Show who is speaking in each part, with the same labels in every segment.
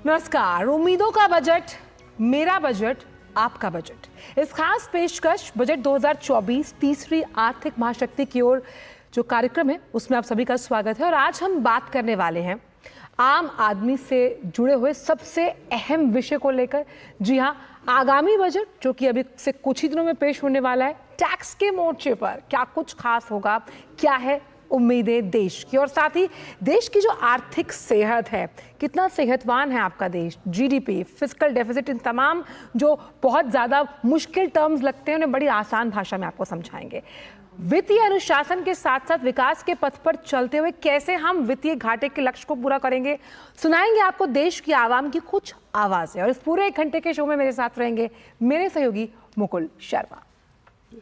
Speaker 1: नमस्कार। उम्मीदों का बजट, मेरा बजट, आपका बजट। इस खास पेशकश बजट 2024 तीसरी आर्थिक महाशक्ति की ओर जो कार्यक्रम है उसमें आप सभी का स्वागत है। और आज हम बात करने वाले हैं आम आदमी से जुड़े हुए सबसे अहम विषय को लेकर। जी हाँ, आगामी बजट जो कि अभी से कुछ ही दिनों में पेश होने वाला है, टैक्स के मोर्चे पर क्या कुछ खास होगा, क्या है उम्मीदें देश की, और साथ ही देश की जो आर्थिक सेहत है, कितना सेहतवान है आपका देश, जीडीपी, फिस्कल डेफिसिट, इन तमाम जो बहुत ज़्यादा मुश्किल टर्म्स लगते हैं उन्हें बड़ी आसान भाषा में आपको समझाएंगे। वित्तीय अनुशासन के साथ साथ विकास के पथ पर चलते हुए कैसे हम वित्तीय घाटे के लक्ष्य को पूरा करेंगे, सुनाएंगे आपको देश की आवाम की कुछ आवाज़ें। और इस पूरे 1 घंटे के शो में मेरे साथ रहेंगे मेरे सहयोगी मुकुल शर्मा।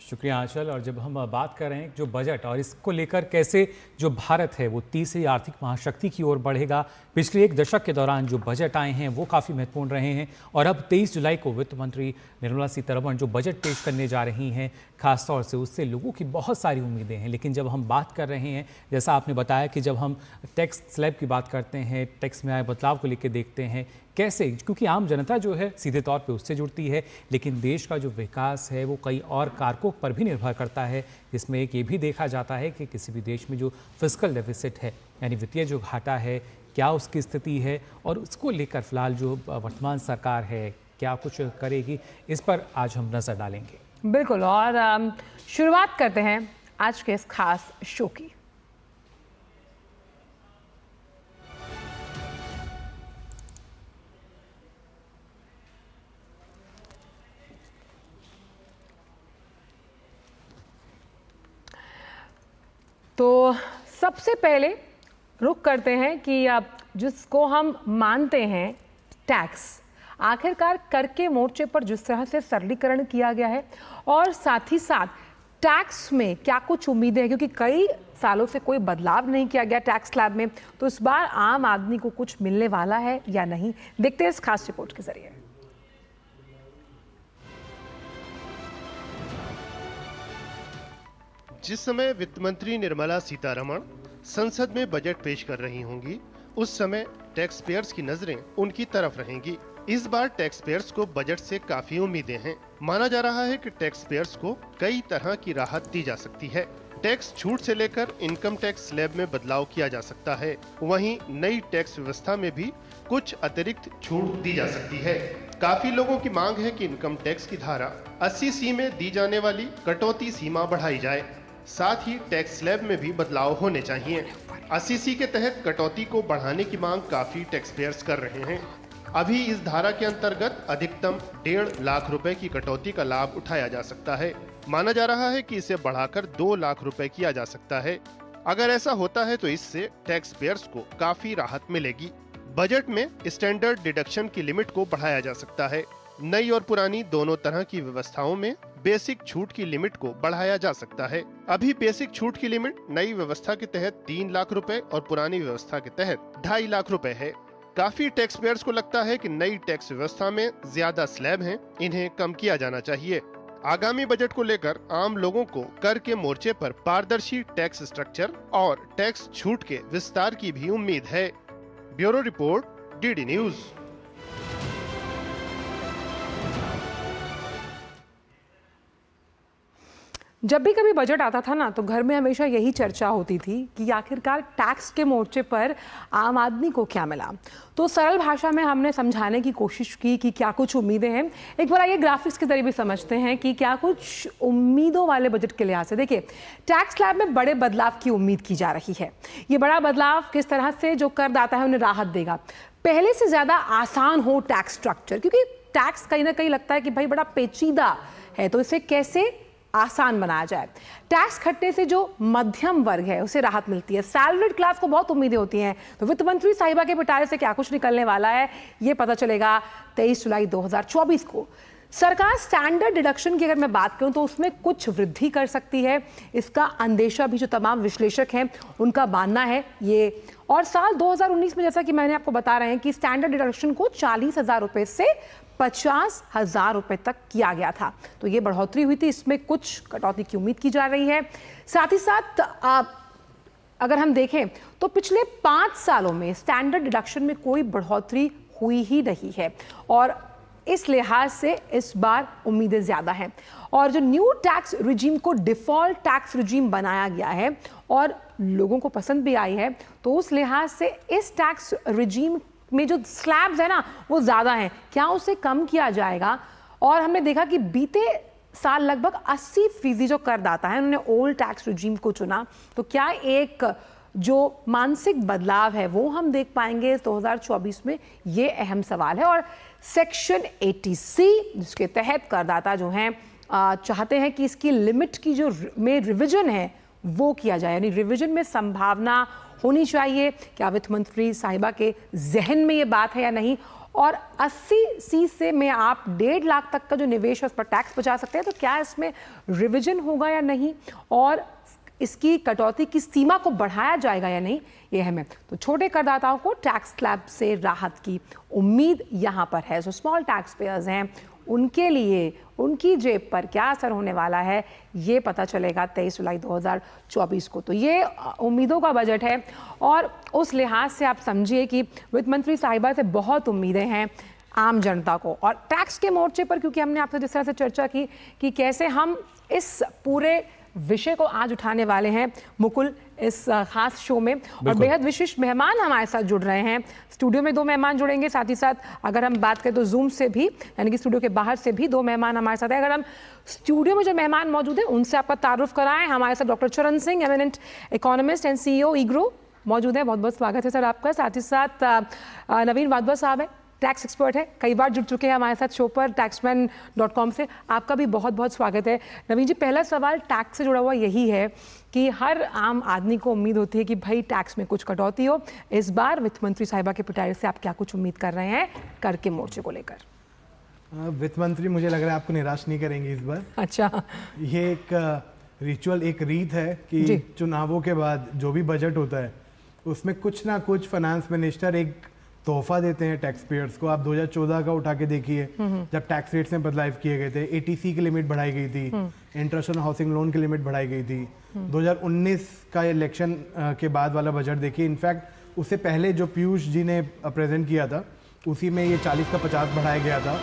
Speaker 2: शुक्रिया आंचल। और जब हम बात कर रहे हैं जो बजट और इसको लेकर कैसे जो भारत है वो तीसरी आर्थिक महाशक्ति की ओर बढ़ेगा, पिछले 1 दशक के दौरान जो बजट आए हैं वो काफ़ी महत्वपूर्ण रहे हैं। और अब 23 जुलाई को वित्त मंत्री निर्मला सीतारमण जो बजट पेश करने जा रही हैं, खासतौर से उससे लोगों की बहुत सारी उम्मीदें हैं। लेकिन जब हम बात कर रहे हैं, जैसा आपने बताया कि जब हम टैक्स स्लैब की बात करते हैं, टैक्स में आए बदलाव को लेकर देखते हैं कैसे, क्योंकि आम जनता जो है सीधे तौर पे उससे जुड़ती है, लेकिन देश का जो विकास है वो कई और कारकों पर भी निर्भर करता है, जिसमें एक ये भी देखा जाता है कि किसी भी देश में जो फिस्कल डेफिसिट है यानी वित्तीय जो घाटा है, क्या उसकी स्थिति है और उसको लेकर फिलहाल जो वर्तमान सरकार है क्या कुछ करेगी, इस पर आज हम नज़र डालेंगे।
Speaker 1: बिल्कुल। और शुरुआत करते हैं आज के इस खास शो की। तो सबसे पहले रुक करते हैं कि अब जिसको हम मानते हैं टैक्स, आखिरकार कर के मोर्चे पर जिस तरह से सरलीकरण किया गया है और साथ ही साथ टैक्स में क्या कुछ उम्मीदें हैं, क्योंकि कई सालों से कोई बदलाव नहीं किया गया टैक्स स्लैब में, तो इस बार आम आदमी को कुछ मिलने वाला है या नहीं, देखते हैं इस खास रिपोर्ट के जरिए।
Speaker 3: जिस समय वित्त मंत्री निर्मला सीतारमण संसद में बजट पेश कर रही होंगी, उस समय टैक्स पेयर्स की नजरें उनकी तरफ रहेंगी। इस बार टैक्स पेयर्स को बजट से काफी उम्मीदें हैं। माना जा रहा है कि टैक्स पेयर्स को कई तरह की राहत दी जा सकती है। टैक्स छूट से लेकर इनकम टैक्स स्लैब में बदलाव किया जा सकता है। वहीं नई टैक्स व्यवस्था में भी कुछ अतिरिक्त छूट दी जा सकती है। काफी लोगों की मांग है कि इनकम टैक्स की धारा 80C में दी जाने वाली कटौती सीमा बढ़ाई जाए। साथ ही टैक्स स्लैब में भी बदलाव होने चाहिए। 80C के तहत कटौती को बढ़ाने की मांग काफी टैक्स पेयर्स कर रहे हैं। अभी इस धारा के अंतर्गत अधिकतम 1.5 लाख रुपए की कटौती का लाभ उठाया जा सकता है। माना जा रहा है कि इसे बढ़ाकर 2 लाख रुपए किया जा सकता है। अगर ऐसा होता है तो इससे टैक्स पेयर्स को काफी राहत मिलेगी। बजट में स्टैंडर्ड डिडक्शन की लिमिट को बढ़ाया जा सकता है। नई और पुरानी दोनों तरह की व्यवस्थाओं में बेसिक छूट की लिमिट को बढ़ाया जा सकता है। अभी बेसिक छूट की लिमिट नई व्यवस्था के तहत 3 लाख रुपए और पुरानी व्यवस्था के तहत 2.5 लाख रुपए है। काफी टैक्स पेयर्स को लगता है कि नई टैक्स व्यवस्था में ज्यादा स्लैब हैं, इन्हें कम किया जाना चाहिए। आगामी बजट को लेकर आम लोगों को कर के मोर्चे पर पारदर्शी टैक्स स्ट्रक्चर और टैक्स छूट के विस्तार की भी उम्मीद है। Bureau report, DD news.
Speaker 1: जब भी कभी बजट आता था ना, तो घर में हमेशा यही चर्चा होती थी कि आखिरकार टैक्स के मोर्चे पर आम आदमी को क्या मिला। तो सरल भाषा में हमने समझाने की कोशिश की कि क्या कुछ उम्मीदें हैं। एक बार आइए ग्राफिक्स के जरिए भी समझते हैं कि क्या कुछ उम्मीदों वाले बजट के लिहाज से। देखिए, टैक्स स्लैब में बड़े बदलाव की उम्मीद की जा रही है। ये बड़ा बदलाव किस तरह से जो करदाता है उन्हें राहत देगा, पहले से ज़्यादा आसान हो टैक्स स्ट्रक्चर, क्योंकि टैक्स कहीं ना कहीं लगता है कि भाई बड़ा पेचीदा है, तो इसे कैसे आसान बनाया जाए। टैक्स खटने से जो मध्यम वर्ग है उसे राहत मिलती है। सैलरीड क्लास को बहुत उम्मीदें होती हैं। तो वित्त मंत्री साहिबा के पिटारे से क्या कुछ निकलने वाला है, ये पता चलेगा 23 जुलाई 2024 को। सरकार स्टैंडर्ड डिडक्शन की अगर मैं बात करूं तो उसमें कुछ वृद्धि कर सकती है, इसका अंदेशा भी जो तमाम विश्लेषक हैं उनका मानना है ये। और साल 2019 में जैसा कि मैंने आपको बता रहे हैं कि स्टैंडर्ड डिडक्शन को 40,000 रुपए से 50,000 रुपए तक किया गया था, तो ये बढ़ोतरी हुई थी, इसमें कुछ कटौती की उम्मीद की जा रही है। साथ ही साथ अगर हम देखें तो पिछले 5 सालों में स्टैंडर्ड डिडक्शन में कोई बढ़ोतरी हुई ही नहीं है और इस लिहाज से इस बार उम्मीदें ज़्यादा हैं। और जो न्यू टैक्स रिजीम को डिफ़ॉल्ट टैक्स रिजीम बनाया गया है और लोगों को पसंद भी आई है, तो उस लिहाज से इस टैक्स रिजीम में जो स्लैब्स है ना वो ज़्यादा हैं, क्या उसे कम किया जाएगा? और हमने देखा कि बीते साल लगभग 80% जो करदाता है उन्होंने ओल्ड टैक्स रिजीम को चुना, तो क्या एक जो मानसिक बदलाव है वो हम देख पाएंगे इस 2024 में? ये अहम सवाल है। और सेक्शन 80C जिसके तहत करदाता जो हैं चाहते हैं कि इसकी लिमिट की जो में रिवीजन है वो किया जाए, यानी रिवीजन में संभावना होनी चाहिए। क्या वित्त मंत्री साहिबा के जहन में ये बात है या नहीं? और 80C से में आप 1.5 लाख तक का जो निवेश है उस पर टैक्स बचा सकते हैं, तो क्या इसमें रिवीजन होगा या नहीं? और इसकी कटौती की सीमा को बढ़ाया जाएगा या नहीं, ये अहम है। तो छोटे करदाताओं को टैक्स स्लैब से राहत की उम्मीद यहाँ पर है। जो स्मॉल टैक्स पेयर्स हैं उनके लिए उनकी जेब पर क्या असर होने वाला है ये पता चलेगा 23 जुलाई 2024 को। तो ये उम्मीदों का बजट है और उस लिहाज से आप समझिए कि वित्त मंत्री साहिबा से बहुत उम्मीदें हैं आम जनता को। और टैक्स के मोर्चे पर क्योंकि हमने आपसे जिस तरह से चर्चा की कि कैसे हम इस पूरे विषय को आज उठाने वाले हैं मुकुल इस खास शो में, और बेहद विशिष्ट मेहमान हमारे साथ जुड़ रहे हैं। स्टूडियो में 2 मेहमान जुड़ेंगे, साथ ही साथ अगर हम बात करें तो जूम से भी, यानी कि स्टूडियो के बाहर से भी 2 मेहमान हमारे साथ हैं। अगर हम स्टूडियो में जो मेहमान मौजूद हैं उनसे आपका तारुफ कराएं। हमारे साथ डॉक्टर चरण Singh, eminent economist and CEO ईग्रो मौजूद है, बहुत बहुत स्वागत है सर आपका। साथ ही साथ नवीन वाधवा साहब है, टैक्स एक्सपर्ट है, कई बार जुड़ चुके हैं हमारे साथ शो पर taxman.com से, आपका भी बहुत बहुत स्वागत है। नवीन जी, पहला सवाल टैक्स से जुड़ा हुआ यही है कि हर आम आदमी को उम्मीद होती है कि भाई टैक्स में कुछ कटौती हो। इस बार वित्त मंत्री साहिबा के पिटारे से आप क्या कुछ उम्मीद कर रहे हैं कर के मोर्चे को लेकर?
Speaker 4: वित्त मंत्री मुझे लग रहा है आपको निराश नहीं करेंगे इस बार।
Speaker 1: अच्छा,
Speaker 4: ये एक रिचुअल, एक रीत है कि चुनावों के बाद जो भी बजट होता है उसमें कुछ ना कुछ फाइनेंस मिनिस्टर एक तोहफा देते हैं टैक्स पेयर्स को। आप 2014 का उठा के देखिए, जब टैक्स रेट्स में बदलाव किए गए थे, ATC की लिमिट बढ़ाई गई थी, इंटरेस्ट ऑन हाउसिंग लोन की लिमिट बढ़ाई गई थी। 2019 का इलेक्शन के बाद वाला बजट देखिए, इनफैक्ट उससे पहले जो पीयूष जी ने प्रेजेंट किया था उसी में ये 40 का 50 बढ़ाया गया था,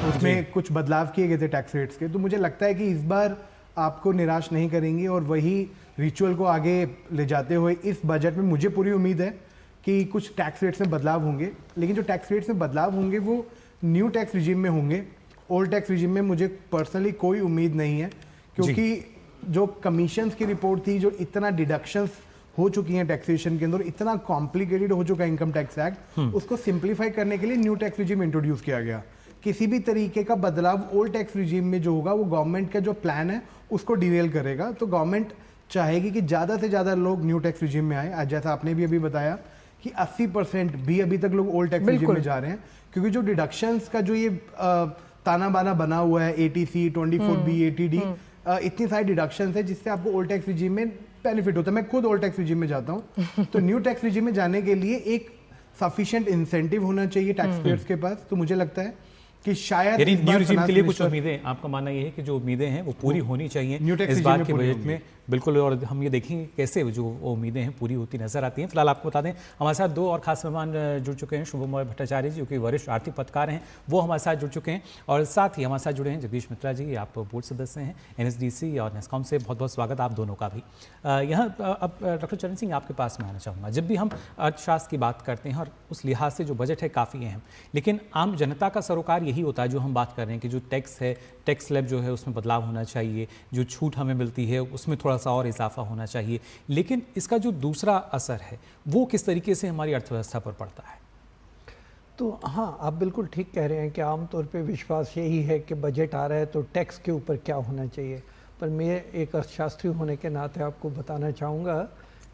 Speaker 4: उसमें कुछ बदलाव किए गए थे टैक्स रेट्स के। तो मुझे लगता है कि इस बार आपको निराश नहीं करेंगे और वही रिचुअल को आगे ले जाते हुए इस बजट में मुझे पूरी उम्मीद है कि कुछ टैक्स रेट्स में बदलाव होंगे। लेकिन जो टैक्स रेट्स में बदलाव होंगे वो न्यू टैक्स रिजीम में होंगे। ओल्ड टैक्स रिजीम में मुझे पर्सनली कोई उम्मीद नहीं है, क्योंकि जो कमीशंस की रिपोर्ट थी, जो इतना डिडक्शंस हो चुकी हैं टैक्सेशन के अंदर, इतना कॉम्प्लिकेटेड हो चुका है इनकम टैक्स एक्ट, उसको सिंप्लीफाई करने के लिए न्यू टैक्स रिजीम इंट्रोड्यूस किया गया। किसी भी तरीके का बदलाव ओल्ड टैक्स रिजीम में जो होगा वो गवर्नमेंट का जो प्लान है उसको डिरेल करेगा। तो गवर्नमेंट चाहेगी कि ज़्यादा से ज़्यादा लोग न्यू टैक्स रिजीम में आए। आज जैसा आपने भी अभी बताया कि 80% भी अभी तक लोग ओल्ड टैक्स रिजीम में जा रहे हैं, क्योंकि जो डिडक्शंस का जो ये ताना बाना बना हुआ है, ATC, 24B, ATD, इतनी सारी डिडक्शंस है जिससे आपको ओल्ड टैक्स रिजीम में बेनिफिट होता है। मैं खुद ओल्ड टैक्स रिजीम में जाता हूँ, तो न्यू टैक्स रिजीम में जाने के लिए एक सफिशिएंट इंसेंटिव होना चाहिए टैक्स पेयर्स के पास। तो मुझे लगता है कि शायद
Speaker 2: यानी न्यू रिजीम के लिए कुछ उम्मीदें, आपका मानना ये है कि जो उम्मीदें हैं वो पूरी होनी चाहिए इस बार के बजट में, बिल्कुल। और हम ये देखेंगे कैसे जो उम्मीदें हैं पूरी होती नजर आती हैं। फिलहाल आपको बता दें हमारे साथ 2 और खास मेहमान जुड़ चुके हैं। शुभमोय भट्टाचार्य जी जो कि वरिष्ठ आर्थिक पत्रकार हैं, वो हमारे साथ जुड़ चुके हैं, और साथ ही हमारे साथ जुड़े हैं जगदीश मित्रा जी, आप बोर्ड सदस्य हैं NSDC और NESCOM से। बहुत बहुत स्वागत आप दोनों का भी। यहाँ अब डॉक्टर चरण सिंह आपके पास में आना चाहूँगा। जब भी हम अर्थशास्त्र की बात करते हैं और उस लिहाज से जो बजट है काफ़ी अहम, लेकिन आम जनता का सरोकार यही होता है जो हम बात कर रहे हैं कि जो टैक्स है, टैक्स स्लैब जो है उसमें बदलाव होना चाहिए, जो छूट हमें मिलती है उसमें थोड़ा सा और इजाफा होना चाहिए। लेकिन इसका जो दूसरा असर है वो किस तरीके से हमारी अर्थव्यवस्था पर पड़ता है?
Speaker 5: तो हाँ, आप बिल्कुल ठीक कह रहे हैं कि आमतौर पे विश्वास यही है कि बजट आ रहा है तो टैक्स के ऊपर क्या होना चाहिए। पर मैं एक अर्थशास्त्री होने के नाते आपको बताना चाहूँगा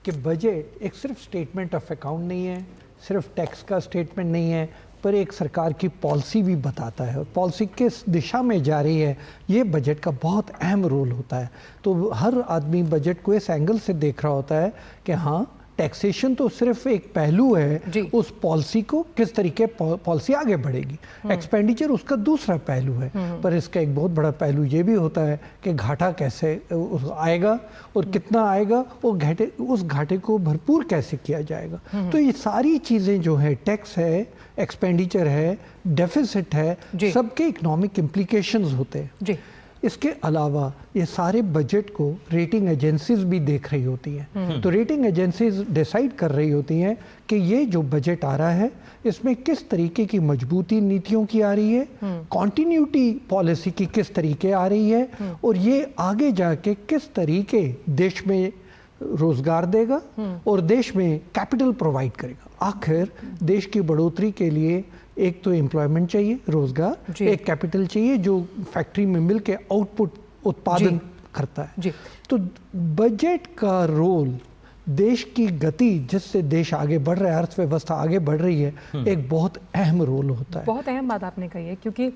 Speaker 5: कि बजट एक सिर्फ स्टेटमेंट ऑफ अकाउंट नहीं है, सिर्फ टैक्स का स्टेटमेंट नहीं है, पर एक सरकार की पॉलिसी भी बताता है और पॉलिसी किस दिशा में जा रही है, ये बजट का बहुत अहम रोल होता है। तो हर आदमी बजट को इस एंगल से देख रहा होता है कि हाँ, टैक्सेशन तो सिर्फ एक पहलू
Speaker 1: जी।
Speaker 5: है उस पॉलिसी को, किस तरीके पॉलिसी आगे बढ़ेगी। एक्सपेंडिचर उसका दूसरा पहलू है, पर इसका एक बहुत बड़ा पहलू ये भी होता है कि घाटा कैसे आएगा और कितना आएगा और उस घाटे को भरपूर कैसे किया जाएगा। तो ये सारी चीज़ें जो है, टैक्स है, एक्सपेंडिचर है, डेफिसिट है, सबके इकोनॉमिक इम्प्लीकेशंस होते हैं
Speaker 1: जी।
Speaker 5: इसके अलावा ये सारे बजट को रेटिंग एजेंसीज भी देख रही होती हैं। तो रेटिंग एजेंसीज डिसाइड कर रही होती हैं कि ये जो बजट आ रहा है इसमें किस तरीके की मजबूती नीतियों की आ रही है, कॉन्टिन्यूटी पॉलिसी की किस तरीके आ रही है, और ये आगे जाके किस तरीके देश में रोजगार देगा और देश में कैपिटल प्रोवाइड करेगा। आखिर देश की बढ़ोतरी के लिए एक तो एम्प्लॉयमेंट चाहिए, रोजगार, एक कैपिटल चाहिए जो फैक्ट्री में मिल के आउटपुट उत्पादन करता है
Speaker 1: जी।
Speaker 5: तो बजट का रोल देश की गति, जिससे देश आगे बढ़ रहा है, अर्थव्यवस्था आगे बढ़ रही है, एक बहुत अहम रोल होता है।
Speaker 1: बहुत अहम बात आपने कही है, क्योंकि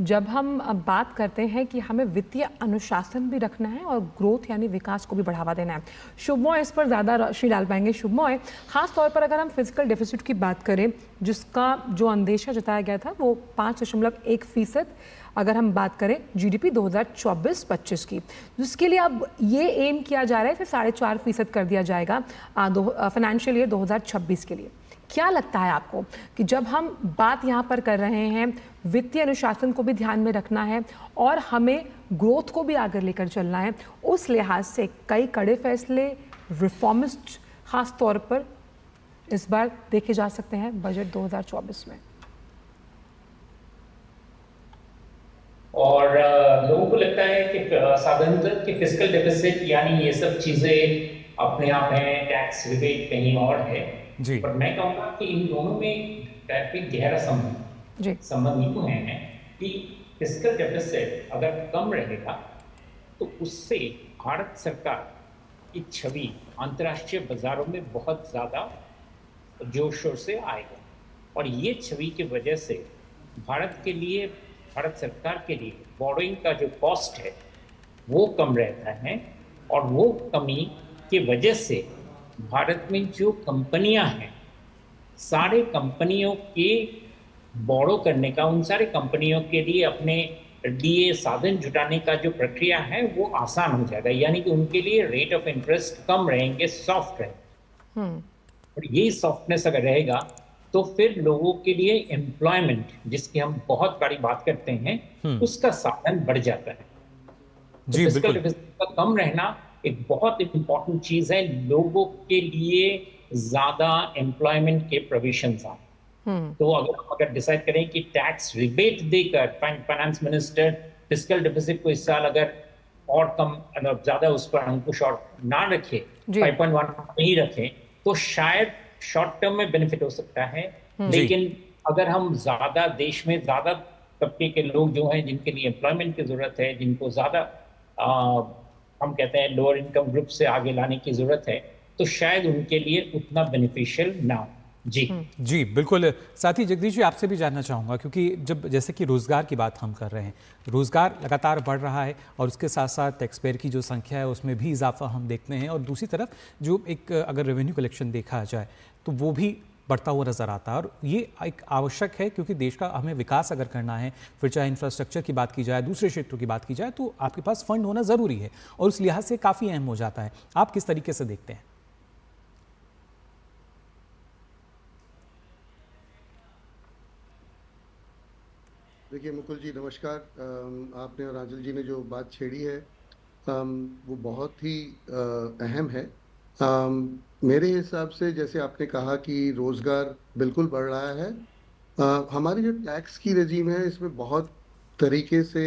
Speaker 1: जब हम अब बात करते हैं कि हमें वित्तीय अनुशासन भी रखना है और ग्रोथ यानी विकास को भी बढ़ावा देना है। शुभमॉय इस पर ज़्यादा रोशनी डाल पाएंगे। शुभमॉय, खास तौर पर अगर हम फिजिकल डेफिसिट की बात करें, जिसका जो अंदेशा जताया गया था वो 5.1% अगर हम बात करें जीडीपी 2024-25 की, जिसके लिए अब ये एम किया जा रहा है कि 4.5% कर दिया जाएगा फाइनेंशियल ईयर 2026 के लिए। क्या लगता है आपको कि जब हम बात यहाँ पर कर रहे हैं, वित्तीय अनुशासन को भी ध्यान में रखना है और हमें ग्रोथ को भी आगे लेकर चलना है, उस लिहाज से कई कड़े फैसले रिफॉर्मिस्ट खास तौर पर इस बार देखे जा सकते हैं बजट 2024 में?
Speaker 6: और लोगों को लगता है कि साधारणतः कि फिस्कल डेफिसिट यानी ये सब चीजें अपने आप हैं, टैक्स रिबेट कहीं और है
Speaker 2: जी।
Speaker 6: पर मैं कहूँगा कि इन दोनों में काफी गहरा संबंध यूं है कि फिस्कल डेफिसिट अगर कम रहेगा तो उससे भारत सरकार की छवि अंतर्राष्ट्रीय बाजारों में बहुत ज्यादा जोर शोर से आएगा, और ये छवि की वजह से भारत सरकार के लिए बोरोइंग का जो कॉस्ट है वो कम रहता है, और वो कमी की वजह से भारत में जो कंपनियां हैं, सारे कंपनियों के बोरो करने का, उन सारे कंपनियों के लिए अपने डीए साधन जुटाने का जो प्रक्रिया है वो आसान हो जाएगा, यानी कि उनके लिए रेट ऑफ इंटरेस्ट कम रहेंगे, सॉफ्ट रहेंगे। और यही सॉफ्टनेस अगर रहेगा तो फिर लोगों के लिए एम्प्लॉयमेंट, जिसकी हम बहुत बड़ी बात करते हैं, उसका साधन बढ़ जाता है।
Speaker 2: जी,
Speaker 6: तो
Speaker 2: बिल्कुल।
Speaker 6: फिस्कल का कम रहना एक बहुत इंपॉर्टेंट चीज है, लोगों के लिए ज्यादा एम्प्लॉयमेंट के प्रोविजंस आए। तो अगर डिसाइड करें कि टैक्स रिबेट देकर फाइनेंस मिनिस्टर फिस्कल डेफिसिट को इस साल अगर और कम, ज्यादा उस पर अंकुश और ना रखे, 5.1 नहीं रखे, तो शायद शॉर्ट टर्म में बेनिफिट हो सकता है। लेकिन अगर हम ज्यादा देश में ज्यादा तबके के लोग जो हैं, जिनके लिए एम्प्लॉयमेंट की जरूरत है, जिनको ज्यादा हम कहते हैं लोअर इनकम ग्रुप से आगे लाने की जरूरत है, तो शायद उनके लिए उतना बेनिफिशियल ना हो। जी
Speaker 2: बिल्कुल। साथ ही जगदीश जी, आपसे भी जानना चाहूँगा, क्योंकि जब जैसे कि रोज़गार की बात हम कर रहे हैं, रोज़गार लगातार बढ़ रहा है और उसके साथ साथ टैक्स पेयर की जो संख्या है उसमें भी इजाफा हम देखते हैं, और दूसरी तरफ जो एक अगर रेवेन्यू कलेक्शन देखा जाए तो वो भी बढ़ता हुआ नज़र आता है, और ये एक आवश्यक है क्योंकि देश का हमें विकास अगर करना है, फिर चाहे इंफ्रास्ट्रक्चर की बात की जाए, दूसरे क्षेत्रों की बात की जाए, तो आपके पास फंड होना ज़रूरी है और उस लिहाज से काफ़ी अहम हो जाता है। आप किस तरीके से देखते हैं?
Speaker 7: देखिए मुकुल जी, नमस्कार। आपने और आंचल जी ने जो बात छेड़ी है वो बहुत ही अहम है। मेरे हिसाब से जैसे आपने कहा कि रोज़गार बिल्कुल बढ़ रहा है, हमारी जो टैक्स की रजीम है इसमें बहुत तरीके से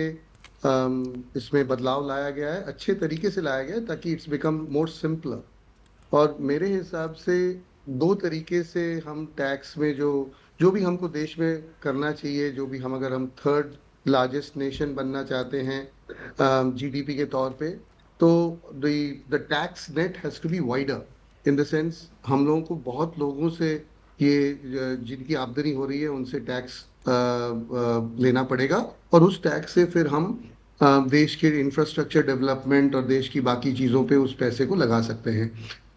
Speaker 7: इसमें बदलाव लाया गया है, अच्छे तरीके से लाया गया है ताकि इट्स बिकम मोर सिंपलर। और मेरे हिसाब से दो तरीके से हम टैक्स में जो भी हमको देश में करना चाहिए, जो भी हम अगर हम थर्ड लार्जेस्ट नेशन बनना चाहते हैं जीडीपी के तौर पे, तो the tax net has to be wider in the sense हम लोगों को बहुत लोगों से ये जिनकी आमदनी हो रही है उनसे टैक्स लेना पड़ेगा, और उस टैक्स से फिर हम देश के इंफ्रास्ट्रक्चर डेवलपमेंट और देश की बाकी चीज़ों पे उस पैसे को लगा सकते हैं।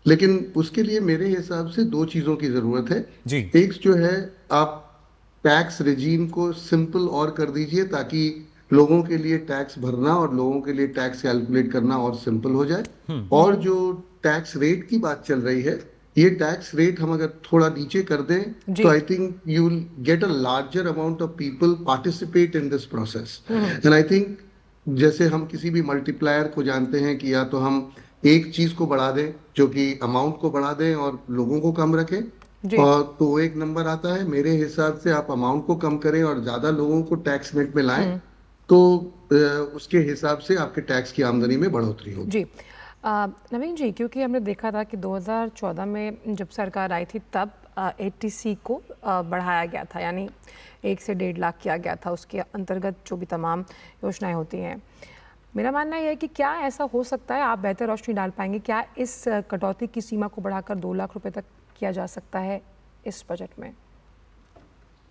Speaker 7: लेकिन उसके लिए मेरे हिसाब से दो चीजों की जरूरत है।
Speaker 2: जी।
Speaker 7: एक जो है, आप टैक्स रेजीम को सिंपल और कर दीजिए ताकि लोगों के लिए टैक्स भरना और लोगों के लिए टैक्स कैलकुलेट करना और सिंपल हो जाए। और जो टैक्स रेट की बात चल रही है, ये टैक्स रेट हम अगर थोड़ा नीचे कर दें तो I think you will get a larger amount of people participate in this process. And I think जैसे हम किसी भी मल्टीप्लायर को जानते हैं कि या तो हम एक चीज को बढ़ा दें जो कि अमाउंट को बढ़ा दें और लोगों को कम रखें, और तो एक नंबर आता है। मेरे हिसाब से आप अमाउंट को कम करें और ज्यादा लोगों को टैक्स नेट में लाएं तो उसके हिसाब से आपके टैक्स की आमदनी में बढ़ोतरी होगी।
Speaker 1: जी नवीन जी, क्योंकि हमने देखा था कि 2014 में जब सरकार आई थी तब ATC को बढ़ाया गया था, यानी 1 से 1.5 लाख किया गया था, उसके अंतर्गत जो भी तमाम योजनाएं होती हैं। मेरा मानना यह है कि क्या ऐसा हो सकता है, आप बेहतर रोशनी डाल पाएंगे, क्या इस कटौती की सीमा को बढ़ाकर 2 लाख रुपए तक किया जा सकता है इस बजट में?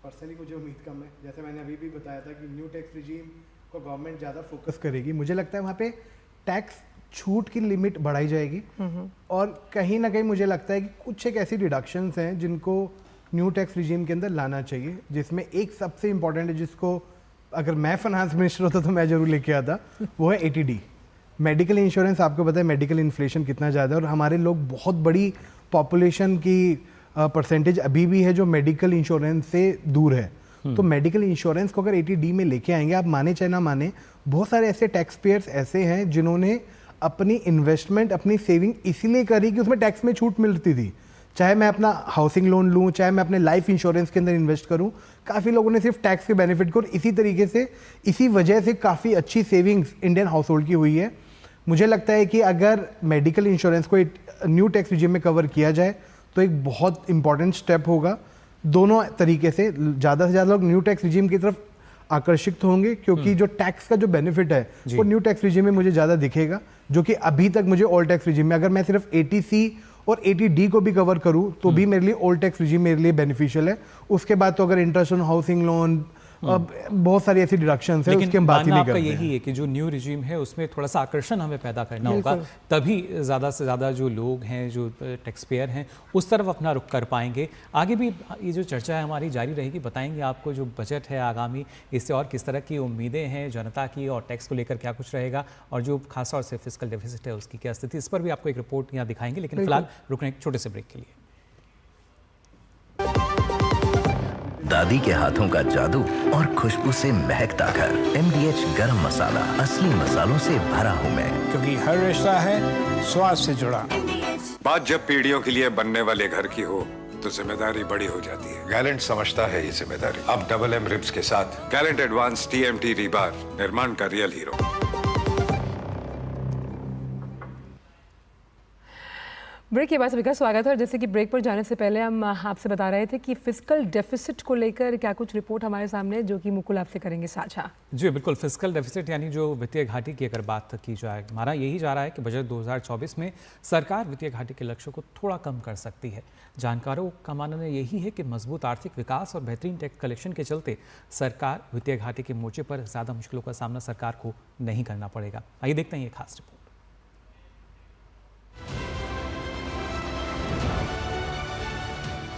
Speaker 4: पर्सनली मुझे उम्मीद कम है। जैसे मैंने अभी भी बताया था कि न्यू टैक्स रिजीम को गवर्नमेंट ज़्यादा फोकस करेगी। मुझे लगता है वहाँ पे टैक्स छूट की लिमिट बढ़ाई जाएगी और कहीं ना कहीं मुझे लगता है कि कुछ एक ऐसी डिडक्शंस हैं जिनको न्यू टैक्स रिजीम के अंदर लाना चाहिए, जिसमें एक सबसे इम्पॉर्टेंट है जिसको अगर मैं फाइनेंस मिनिस्टर होता तो मैं जरूर लेके आता, वो है ATD मेडिकल इंश्योरेंस। आपको पता है मेडिकल इन्फ्लेशन कितना ज़्यादा है और हमारे लोग बहुत बड़ी पॉपुलेशन की परसेंटेज अभी भी है जो मेडिकल इंश्योरेंस से दूर है। तो मेडिकल इंश्योरेंस को अगर ATD में लेके आएंगे, आप माने चाहे ना माने, बहुत सारे ऐसे टैक्स पेयर्स ऐसे हैं जिन्होंने अपनी इन्वेस्टमेंट, अपनी सेविंग इसीलिए करी कि उसमें टैक्स में छूट मिलती थी। चाहे मैं अपना हाउसिंग लोन लूँ, चाहे मैं अपने लाइफ इंश्योरेंस के अंदर इन्वेस्ट करूँ, काफ़ी लोगों ने सिर्फ टैक्स के बेनिफिट को, इसी तरीके से इसी वजह से काफ़ी अच्छी सेविंग्स इंडियन हाउस होल्ड की हुई है। मुझे लगता है कि अगर मेडिकल इंश्योरेंस को न्यू टैक्स रिजीम में कवर किया जाए तो एक बहुत इंपॉर्टेंट स्टेप होगा। दोनों तरीके से ज़्यादा से ज़्यादा लोग न्यू टैक्स रिजीम की तरफ आकर्षित होंगे, क्योंकि जो टैक्स का जो बेनिफिट है वो न्यू टैक्स रिजीम में मुझे ज़्यादा दिखेगा, जो कि अभी तक मुझे ओल्ड टैक्स रिजीम में, अगर मैं सिर्फ ATC और ATD को भी कवर करूं तो भी मेरे लिए ओल्ड टैक्स रिजीम मेरे लिए बेनिफिशियल है। उसके बाद तो अगर इंटरेस्ट ऑन हाउसिंग लोन, बहुत सारी ऐसी डिडक्शंस है, उसकी हम बात ही नहीं करते।
Speaker 2: यही है कि जो न्यू रिजीम है उसमें थोड़ा सा आकर्षण हमें पैदा करना होगा, तभी ज़्यादा से ज़्यादा जो लोग हैं, जो टैक्स पेयर हैं, उस तरफ अपना रुख कर पाएंगे। आगे भी ये जो चर्चा है हमारी जारी रहेगी, बताएंगे आपको जो बजट है आगामी, इससे और किस तरह की उम्मीदें हैं जनता की, और टैक्स को लेकर क्या कुछ रहेगा, और जो खासतौर से फिस्कल डेफिसिट है उसकी क्या स्थिति, इस पर भी आपको एक रिपोर्ट यहाँ दिखाएंगे। लेकिन फिलहाल रुकने एक छोटे से ब्रेक के लिए।
Speaker 8: दादी के हाथों का जादू और खुशबू से महकता घर। MDH गरम मसाला, असली मसालों से भरा हूँ मैं,
Speaker 9: क्योंकि हर रिश्ता है स्वाद से जुड़ा।
Speaker 10: बात जब पीढ़ियों के लिए बनने वाले घर की हो तो जिम्मेदारी बड़ी हो जाती है। गैलेंट समझता है ये जिम्मेदारी। अब MM रिब्स के साथ गैलेंट एडवांस TMT रीबार, निर्माण का रियल हीरो।
Speaker 1: ब्रेक के बाद सभी का स्वागत है। और जैसे कि ब्रेक पर जाने से पहले हम आपसे बता रहे थे कि फिस्कल डेफिसिट को लेकर क्या कुछ रिपोर्ट हमारे सामने, जो कि मुकुल आपसे करेंगे साझा।
Speaker 2: जी बिल्कुल, फिस्कल डेफिसिट यानी जो वित्तीय घाटे की अगर बात की जाए, हमारा यही जा रहा है कि बजट 2024 में सरकार वित्तीय घाटे के लक्ष्य को थोड़ा कम कर सकती है। जानकारों का मानना यही है कि मजबूत आर्थिक विकास और बेहतरीन टैक्स कलेक्शन के चलते सरकार वित्तीय घाटे के मोर्चे पर ज़्यादा मुश्किलों का सामना सरकार को नहीं करना पड़ेगा। आइए देखते हैं ये खास रिपोर्ट।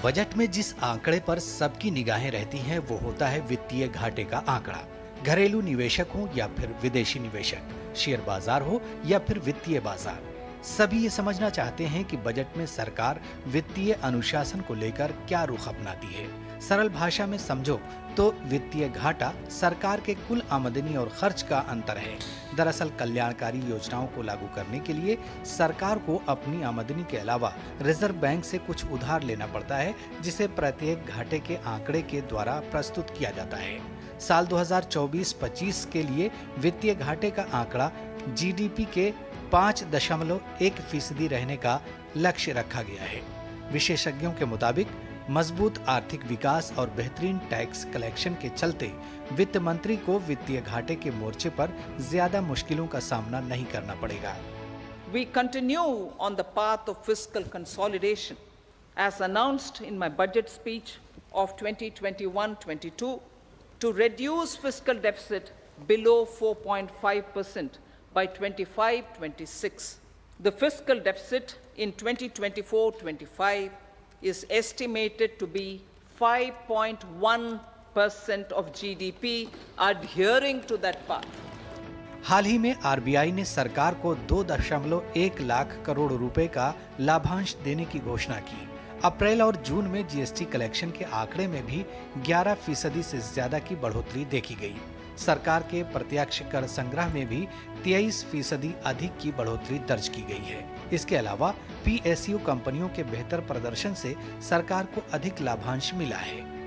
Speaker 11: बजट में जिस आंकड़े पर सबकी निगाहें रहती हैं वो होता है वित्तीय घाटे का आंकड़ा। घरेलू निवेशक हो या फिर विदेशी निवेशक, शेयर बाजार हो या फिर वित्तीय बाजार, सभी ये समझना चाहते हैं कि बजट में सरकार वित्तीय अनुशासन को लेकर क्या रुख अपनाती है। सरल भाषा में समझो तो वित्तीय घाटा सरकार के कुल आमदनी और खर्च का अंतर है। दरअसल कल्याणकारी योजनाओं को लागू करने के लिए सरकार को अपनी आमदनी के अलावा रिजर्व बैंक से कुछ उधार लेना पड़ता है, जिसे प्रत्येक घाटे के आंकड़े के द्वारा प्रस्तुत किया जाता है। साल 2024-25 के लिए वित्तीय घाटे का आंकड़ा GDP के 5.1% रहने का लक्ष्य रखा गया है। विशेषज्ञों के मुताबिक मजबूत आर्थिक विकास और बेहतरीन टैक्स कलेक्शन के चलते वित्त मंत्री को वित्तीय घाटे के मोर्चे पर ज्यादा मुश्किलों का सामना नहीं करना पड़ेगा।
Speaker 12: We continue on the path of fiscal consolidation as announced in my budget speech of 2021-22 to reduce fiscal deficit below 4.5% by 25-26. The fiscal deficit in 2024-25 is estimated to be 5.1% of GDP, adhering to that path.
Speaker 11: हाल ही में RBI ने सरकार को 2.1 लाख करोड़ रुपए का लाभांश देने की घोषणा की। अप्रैल और जून में जीएसटी कलेक्शन के आंकड़े में भी 11% से ज्यादा की बढ़ोतरी देखी गई। सरकार के प्रत्यक्ष कर संग्रह में भी 23% अधिक की बढ़ोतरी दर्ज की गई है। इसके अलावा पीएसयू कंपनियों के बेहतर प्रदर्शन से सरकार को अधिक लाभांश मिला है।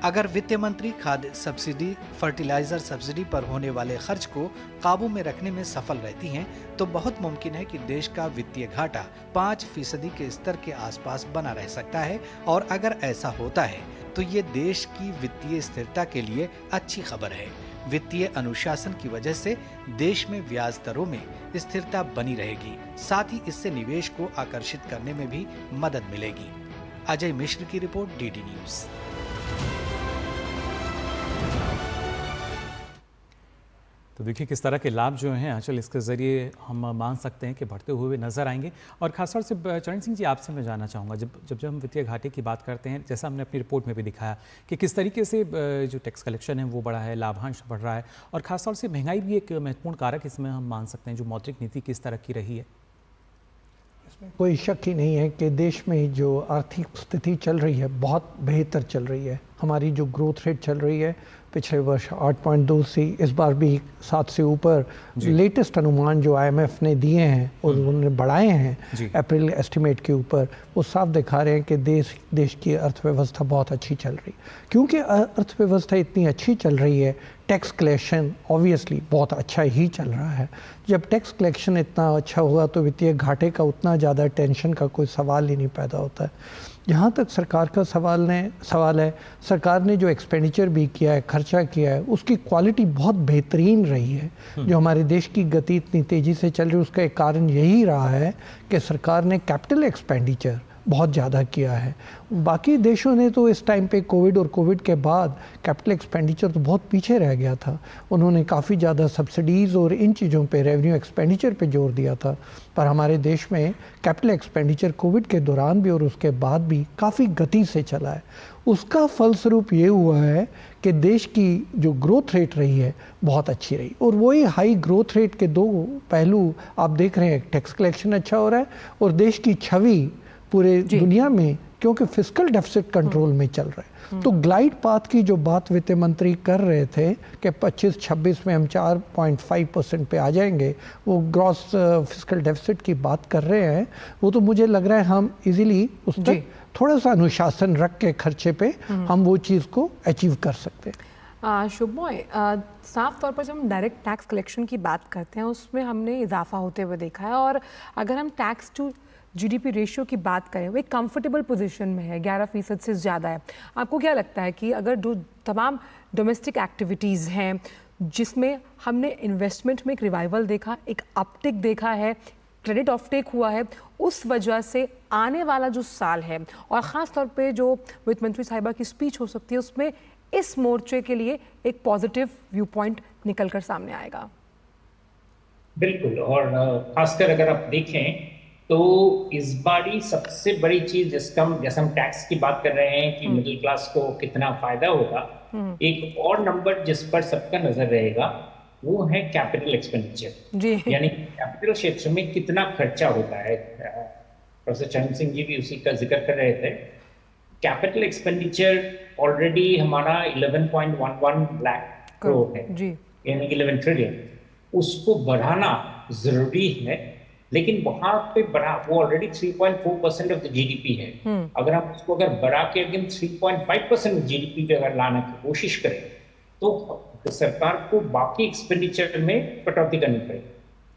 Speaker 11: अगर वित्त मंत्री खाद्य सब्सिडी, फर्टिलाइजर सब्सिडी पर होने वाले खर्च को काबू में रखने में सफल रहती हैं, तो बहुत मुमकिन है कि देश का वित्तीय घाटा 5% के स्तर के आसपास बना रह सकता है। और अगर ऐसा होता है तो ये देश की वित्तीय स्थिरता के लिए अच्छी खबर है। वित्तीय अनुशासन की वजह से देश में ब्याज दरों में स्थिरता बनी रहेगी, साथ ही इससे निवेश को आकर्षित करने में भी मदद मिलेगी। अजय मिश्र की रिपोर्ट, डीडी न्यूज।
Speaker 2: तो देखिए किस तरह के लाभ जो हैं आंचल इसके ज़रिए हम मान सकते हैं कि बढ़ते हुए नज़र आएंगे। और खासतौर से चरण सिंह जी, आपसे मैं जानना चाहूँगा, जब हम वित्तीय घाटे की बात करते हैं, जैसा हमने अपनी रिपोर्ट में भी दिखाया कि किस तरीके से जो टैक्स कलेक्शन है वो बढ़ा है, लाभांश बढ़ रहा है, और खासतौर से महंगाई भी एक महत्वपूर्ण कारक इसमें हम मान सकते हैं। जो मौद्रिक नीति किस तरह की रही है,
Speaker 5: इसमें कोई शक ही नहीं है कि देश में जो आर्थिक स्थिति चल रही है बहुत बेहतर चल रही है। हमारी जो ग्रोथ रेट चल रही है पिछले वर्ष 8.2 से इस बार भी 7 से ऊपर। लेटेस्ट अनुमान जो आईएमएफ ने दिए हैं और उन्होंने बढ़ाए हैं अप्रैल एस्टिमेट के ऊपर, वो साफ दिखा रहे हैं कि देश की अर्थव्यवस्था बहुत अच्छी चल रही है। क्योंकि अर्थव्यवस्था इतनी अच्छी चल रही है, टैक्स कलेक्शन ऑब्वियसली बहुत अच्छा ही चल रहा है। जब टैक्स कलेक्शन इतना अच्छा होगा तो वित्तीय घाटे का उतना ज़्यादा टेंशन का कोई सवाल ही नहीं पैदा होता है। जहाँ तक सरकार का सवाल है, सरकार ने जो एक्सपेंडिचर भी किया है, खर्चा किया है, उसकी क्वालिटी बहुत बेहतरीन रही है। जो हमारे देश की गति इतनी तेज़ी से चल रही है, उसका एक कारण यही रहा है कि सरकार ने कैपिटल एक्सपेंडिचर बहुत ज़्यादा किया है। बाकी देशों ने तो इस टाइम पे कोविड और कोविड के बाद कैपिटल एक्सपेंडिचर तो बहुत पीछे रह गया था। उन्होंने काफ़ी ज़्यादा सब्सिडीज़ और इन चीज़ों पे, रेवेन्यू एक्सपेंडिचर पे जोर दिया था। पर हमारे देश में कैपिटल एक्सपेंडिचर कोविड के दौरान भी और उसके बाद भी काफ़ी गति से चला है। उसका फलस्वरूप ये हुआ है कि देश की जो ग्रोथ रेट रही है बहुत अच्छी रही। और वही हाई ग्रोथ रेट के दो पहलू आप देख रहे हैं, टैक्स कलेक्शन अच्छा हो रहा है और देश की छवि पूरे दुनिया में, क्योंकि फिस्कल डेफिसिट कंट्रोल में चल रहा है। तो ग्लाइड पाथ की जो बात वित्त मंत्री कर रहे थे कि 25-26 में हम 4.5% पे आ जाएंगे, वो ग्रॉस फिस्कल डेफिसिट की बात कर रहे हैं, वो तो मुझे लग रहा है हम इजीली उस तक थोड़ा सा अनुशासन रख के खर्चे पे हम वो चीज़ को अचीव कर सकते हैं।
Speaker 1: शुभमय, साफ तौर पर जब हम डायरेक्ट टैक्स कलेक्शन की बात करते हैं उसमें हमने इजाफा होते हुए देखा है। और अगर हम टैक्स टू जीडीपी रेशियो की बात करें, वो एक कंफर्टेबल पोजीशन में है, 11% से ज़्यादा है। आपको क्या लगता है कि अगर जो तमाम डोमेस्टिक एक्टिविटीज़ हैं जिसमें हमने इन्वेस्टमेंट में एक रिवाइवल देखा, एक अपटिक देखा है, क्रेडिट ऑफटेक हुआ है, उस वजह से आने वाला जो साल है और ख़ास तौर पे जो वित्त मंत्री साहिबा की स्पीच हो सकती है उसमें इस मोर्चे के लिए एक पॉजिटिव व्यू पॉइंट निकल कर सामने आएगा?
Speaker 6: बिल्कुल, और खासकर अगर आप देखें तो इस बारी सबसे बड़ी चीज जिसका जैसे हम टैक्स की बात कर रहे हैं कि मिडिल क्लास को कितना फायदा होगा, एक और नंबर जिस पर सबका नजर रहेगा वो है कैपिटल एक्सपेंडिचर, यानी कैपिटल क्षेत्र में कितना खर्चा होता है। प्रोफेसर चरण सिंह जी भी उसी का जिक्र कर रहे थे। कैपिटल एक्सपेंडिचर ऑलरेडी हमारा 11.11 लाख करोड़ है, यानी 11 ट्रिलियन। उसको बढ़ाना जरूरी है, लेकिन वहां पे बढ़ा वो ऑलरेडी 3.4% ऑफ द जीडीपी है। अगर हम उसको बढ़ा के अगेन 3.5% जीडीपी पे अगर लाने की कोशिश करें तो सरकार को बाकी एक्सपेंडिचर में कटौती करनी पड़ेगी।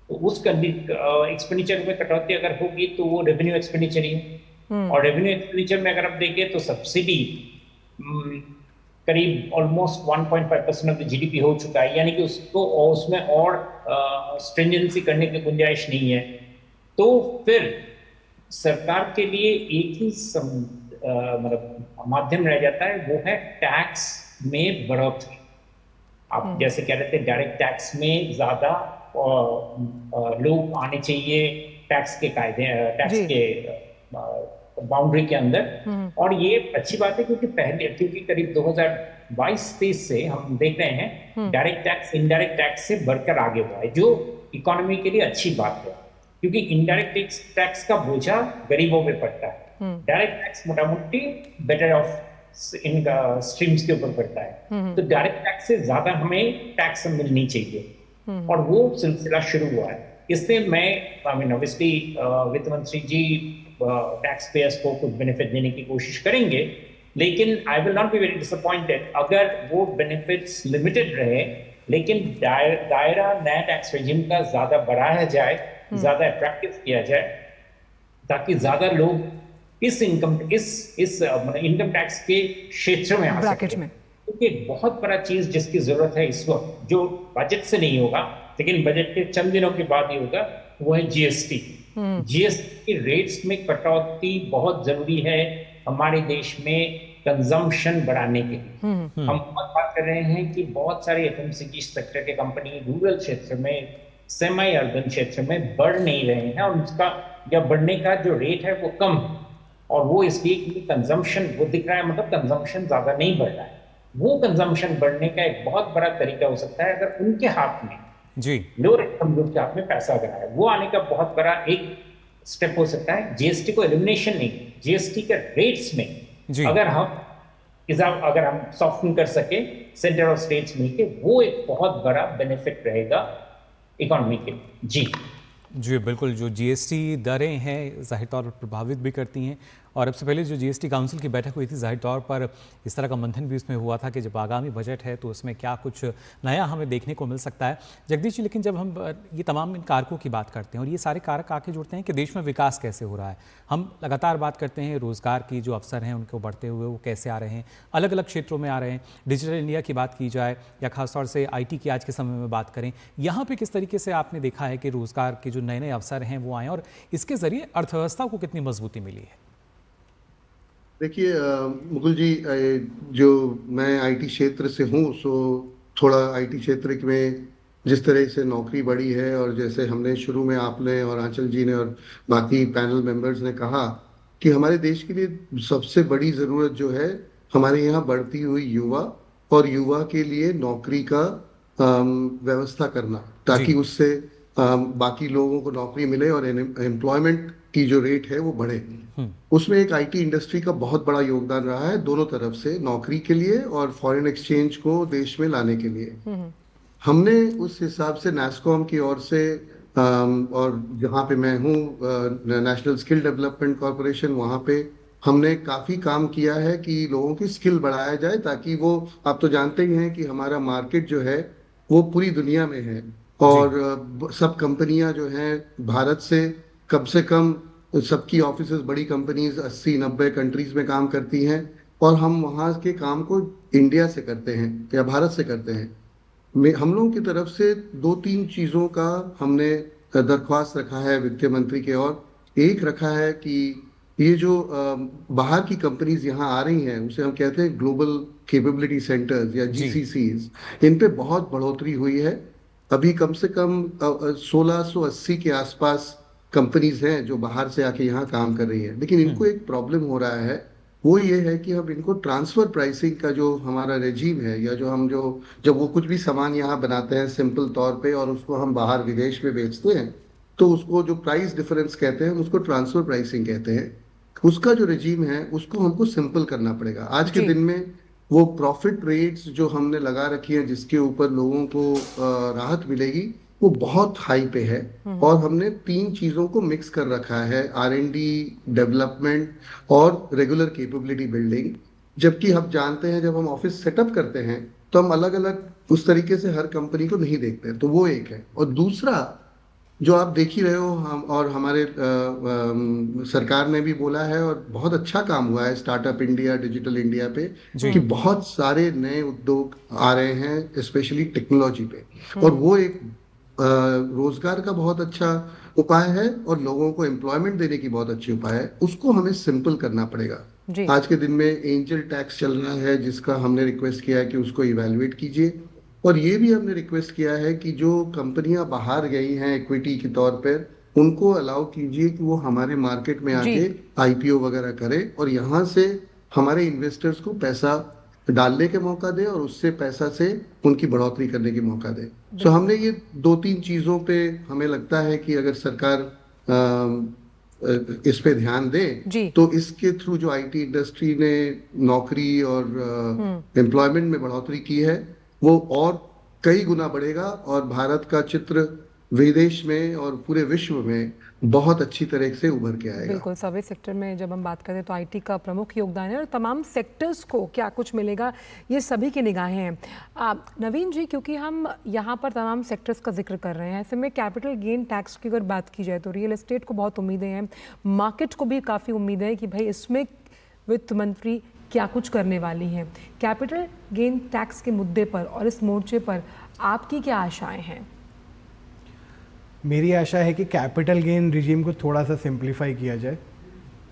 Speaker 6: तो उस एक्सपेंडिचर में कटौती अगर होगी तो वो रेवेन्यू एक्सपेंडिचर ही है। और रेवेन्यू एक्सपेंडिचर में अगर आप देखें तो सब्सिडी करीब ऑलमोस्ट 1.5% ऑफ द जीडीपी हो चुका है, यानी कि उसको उसमें और स्ट्रिंजेंसी करने की गुंजाइश नहीं है। तो फिर सरकार के लिए एक ही मतलब माध्यम रह जाता है, वो है टैक्स में बढ़ोतरी। आप जैसे कह रहे थे डायरेक्ट टैक्स में ज्यादा लोग आने चाहिए टैक्स के कायदे, टैक्स के बाउंड्री के अंदर, और ये अच्छी बात है क्योंकि करीब 2022-23 से हम देख रहे हैं डायरेक्ट टैक्स इनडायरेक्ट टैक्स से बढ़कर आगे हुआ है, जो इकोनॉमी के लिए अच्छी बात है क्योंकि इनडायरेक्ट टैक्स का बोझा गरीबों पे पड़ता है, डायरेक्ट टैक्स मोटा मोटी बेटर ऑफ इन स्ट्रीम्स के ऊपर पड़ता है। तो डायरेक्ट टैक्स से ज्यादा हमें टैक्स मिलनी चाहिए और वो सिलसिला शुरू हुआ है। इससे मैं ऑब्वियसली वित्त मंत्री जी टैक्स पेयर्स को कुछ बेनिफिट देने की कोशिश करेंगे, लेकिन I will not be very disappointed अगर वो बेनिफिट्स लिमिटेड रहे, लेकिन दायरा नया टैक्स रेजिम का ज्यादा बढ़ाया जाए, ज्यादा अट्रैक्टिव किया जाए, ताकि ज्यादा लोग इस इनकम टैक्स के क्षेत्र में आ सके। क्योंकि बहुत बड़ा चीज जिसकी जरूरत है इस वक्त, जो बजट से नहीं होगा लेकिन बजट के चंद दिनों के बाद ही होगा, वो है जीएसटी। जीएसटी के रेट्स में कटौती बहुत जरूरी है हमारे देश में कंजम्पशन बढ़ाने के लिए। हम बहुत बात कर रहे हैं कि बहुत सारे एफएमसीजी सेक्टर के कंपनी रूरल क्षेत्र में, सेमी अर्बन क्षेत्र में बढ़ नहीं रहे हैं और उसका या बढ़ने का जो रेट है वो कम है, और वो इसलिए कि कंजम्पशन वो दिख रहा है, मतलब कंजम्पशन ज्यादा नहीं बढ़ रहा है। वो कंजम्पशन बढ़ने का एक बहुत बड़ा तरीका हो सकता है अगर उनके हाथ में लोअर इनकम ग्रुप के हाथ में पैसा अगर आए, वो आने का बहुत बड़ा एक स्टेप हो सकता है। जीएसटी को एलिमिनेशन नहीं, जीएसटी के रेट्स में अगर हम सॉफ्टन कर सके सेंटर और स्टेट्स मिलके, वो एक बहुत बड़ा बेनिफिट रहेगा इकोनॉमी के। जी
Speaker 2: बिल्कुल, जो जीएसटी दरें हैं जाहिर तौर पर प्रभावित भी करती हैं, और अब से पहले जो जीएसटी काउंसिल की बैठक हुई थी जाहिर तौर पर इस तरह का मंथन भी उसमें हुआ था कि जब आगामी बजट है तो उसमें क्या कुछ नया हमें देखने को मिल सकता है। जगदीश जी, लेकिन जब हम ये तमाम इन कारकों की बात करते हैं और ये सारे कारक आके जुड़ते हैं कि देश में विकास कैसे हो रहा है, हम लगातार बात करते हैं रोज़गार की जो अवसर हैं उनको बढ़ते हुए वो कैसे आ रहे हैं, अलग अलग क्षेत्रों में आ रहे हैं। डिजिटल इंडिया की बात की जाए या खासतौर से IT की आज के समय में बात करें, यहाँ पर किस तरीके से आपने देखा है कि रोज़गार के जो नए नए अवसर हैं वो आएँ और इसके ज़रिए अर्थव्यवस्था को कितनी मजबूती मिली है?
Speaker 7: देखिए मुकुल जी, जो मैं आईटी क्षेत्र से हूँ, सो थोड़ा आईटी क्षेत्र में जिस तरह से नौकरी बढ़ी है, और जैसे हमने शुरू में आपने और आंचल जी ने और बाकी पैनल मेंबर्स ने कहा कि हमारे देश के लिए सबसे बड़ी ज़रूरत जो है हमारे यहाँ बढ़ती हुई युवा, और युवा के लिए नौकरी का व्यवस्था करना, ताकि उससे बाकी लोगों को नौकरी मिले और एम्प्लॉयमेंट की जो रेट है वो बढ़े। उसमें एक आईटी इंडस्ट्री का बहुत बड़ा योगदान रहा है दोनों तरफ से, नौकरी के लिए और फॉरेन एक्सचेंज को देश में लाने के लिए। हमने उस हिसाब से नैस्कॉम की ओर से और जहाँ पे मैं हूँ नेशनल स्किल डेवलपमेंट कॉर्पोरेशन, वहाँ पे हमने काफ़ी काम किया है कि लोगों की स्किल बढ़ाया जाए, ताकि वो, आप तो जानते ही हैं कि हमारा मार्केट जो है वो पूरी दुनिया में है, और सब कंपनियां जो हैं भारत से कम सबकी ऑफिसेज, बड़ी कंपनीज 80-90 कंट्रीज में काम करती हैं, और हम वहाँ के काम को इंडिया से करते हैं या भारत से करते हैं। हम लोगों की तरफ से 2-3 चीज़ों का हमने दरख्वास्त रखा है वित्त मंत्री के ओर। एक रखा है कि ये जो बाहर की कंपनीज यहाँ आ रही हैं, उसे हम कहते हैं ग्लोबल कैपेबिलिटी सेंटर्स या GCCs, इन पे बहुत बढ़ोतरी हुई है। अभी कम से कम 1680 के आसपास कंपनीज हैं जो बाहर से आके यहाँ काम कर रही हैं, लेकिन इनको एक प्रॉब्लम हो रहा है, वो ये है कि हम इनको ट्रांसफर प्राइसिंग का जो हमारा रेजीम है, या जब वो कुछ भी सामान यहाँ बनाते हैं सिंपल तौर पे और उसको हम बाहर विदेश में बेचते हैं, तो उसको जो प्राइस डिफरेंस कहते हैं उसको ट्रांसफर प्राइसिंग कहते हैं। उसका जो रेजीम है उसको हमको सिंपल करना पड़ेगा। आज के दिन में वो प्रॉफिट रेट्स जो हमने लगा रखी है जिसके ऊपर लोगों को राहत मिलेगी, वो बहुत हाई पे है, और हमने 3 चीजों को मिक्स कर रखा है, R&D डेवलपमेंट और रेगुलर कैपेबिलिटी बिल्डिंग। जबकि हम जानते हैं जब हम ऑफिस सेटअप करते हैं तो हम अलग अलग उस तरीके से हर कंपनी को नहीं देखते हैं, तो वो एक है। और दूसरा जो आप देख ही रहे हो, हम और हमारे सरकार ने भी बोला है और बहुत अच्छा काम हुआ है स्टार्टअप इंडिया, डिजिटल इंडिया पे, कि बहुत सारे नए उद्योग आ रहे हैं स्पेशली टेक्नोलॉजी पे, और वो एक रोजगार का बहुत अच्छा उपाय है और लोगों को एम्प्लॉयमेंट देने की बहुत अच्छी उपाय है। उसको हमें सिंपल करना पड़ेगा। आज के दिन में एंजल टैक्स चल रहा है जिसका हमने रिक्वेस्ट किया है कि उसको इवैल्यूएट कीजिए, और ये भी हमने रिक्वेस्ट किया है कि जो कंपनियां बाहर गई हैं इक्विटी के तौर पर, उनको अलाउ कीजिए कि वो हमारे मार्केट में आके आईपीओ वगैरह करे और यहाँ से हमारे इन्वेस्टर्स को पैसा डालने के मौका दे और उससे पैसा से उनकी बढ़ोतरी करने की मौका दे। सो हमने ये 2-3 चीजों पे हमें लगता है कि अगर सरकार इस पे ध्यान दे तो इसके थ्रू जो आईटी इंडस्ट्री ने नौकरी और एम्प्लॉयमेंट में बढ़ोतरी की है वो और कई गुना बढ़ेगा और भारत का चित्र विदेश में और पूरे विश्व में बहुत अच्छी तरह से उभर के आएगा।
Speaker 1: बिल्कुल, सर्विस सेक्टर में जब हम बात करें तो आईटी का प्रमुख योगदान है और तमाम सेक्टर्स को क्या कुछ मिलेगा ये सभी की निगाहें हैं। नवीन जी, क्योंकि हम यहाँ पर तमाम सेक्टर्स का जिक्र कर रहे हैं, ऐसे में कैपिटल गेन टैक्स की अगर बात की जाए तो रियल एस्टेट को बहुत उम्मीदें हैं, मार्केट को भी काफ़ी उम्मीदें हैं कि भाई इसमें वित्त मंत्री क्या कुछ करने वाली हैं। कैपिटल गेन टैक्स के मुद्दे पर और इस मोर्चे पर आपकी क्या आशाएं हैं?
Speaker 4: मेरी आशा है कि कैपिटल गेन रिजीम को थोड़ा सा सिंप्लीफाई किया जाए।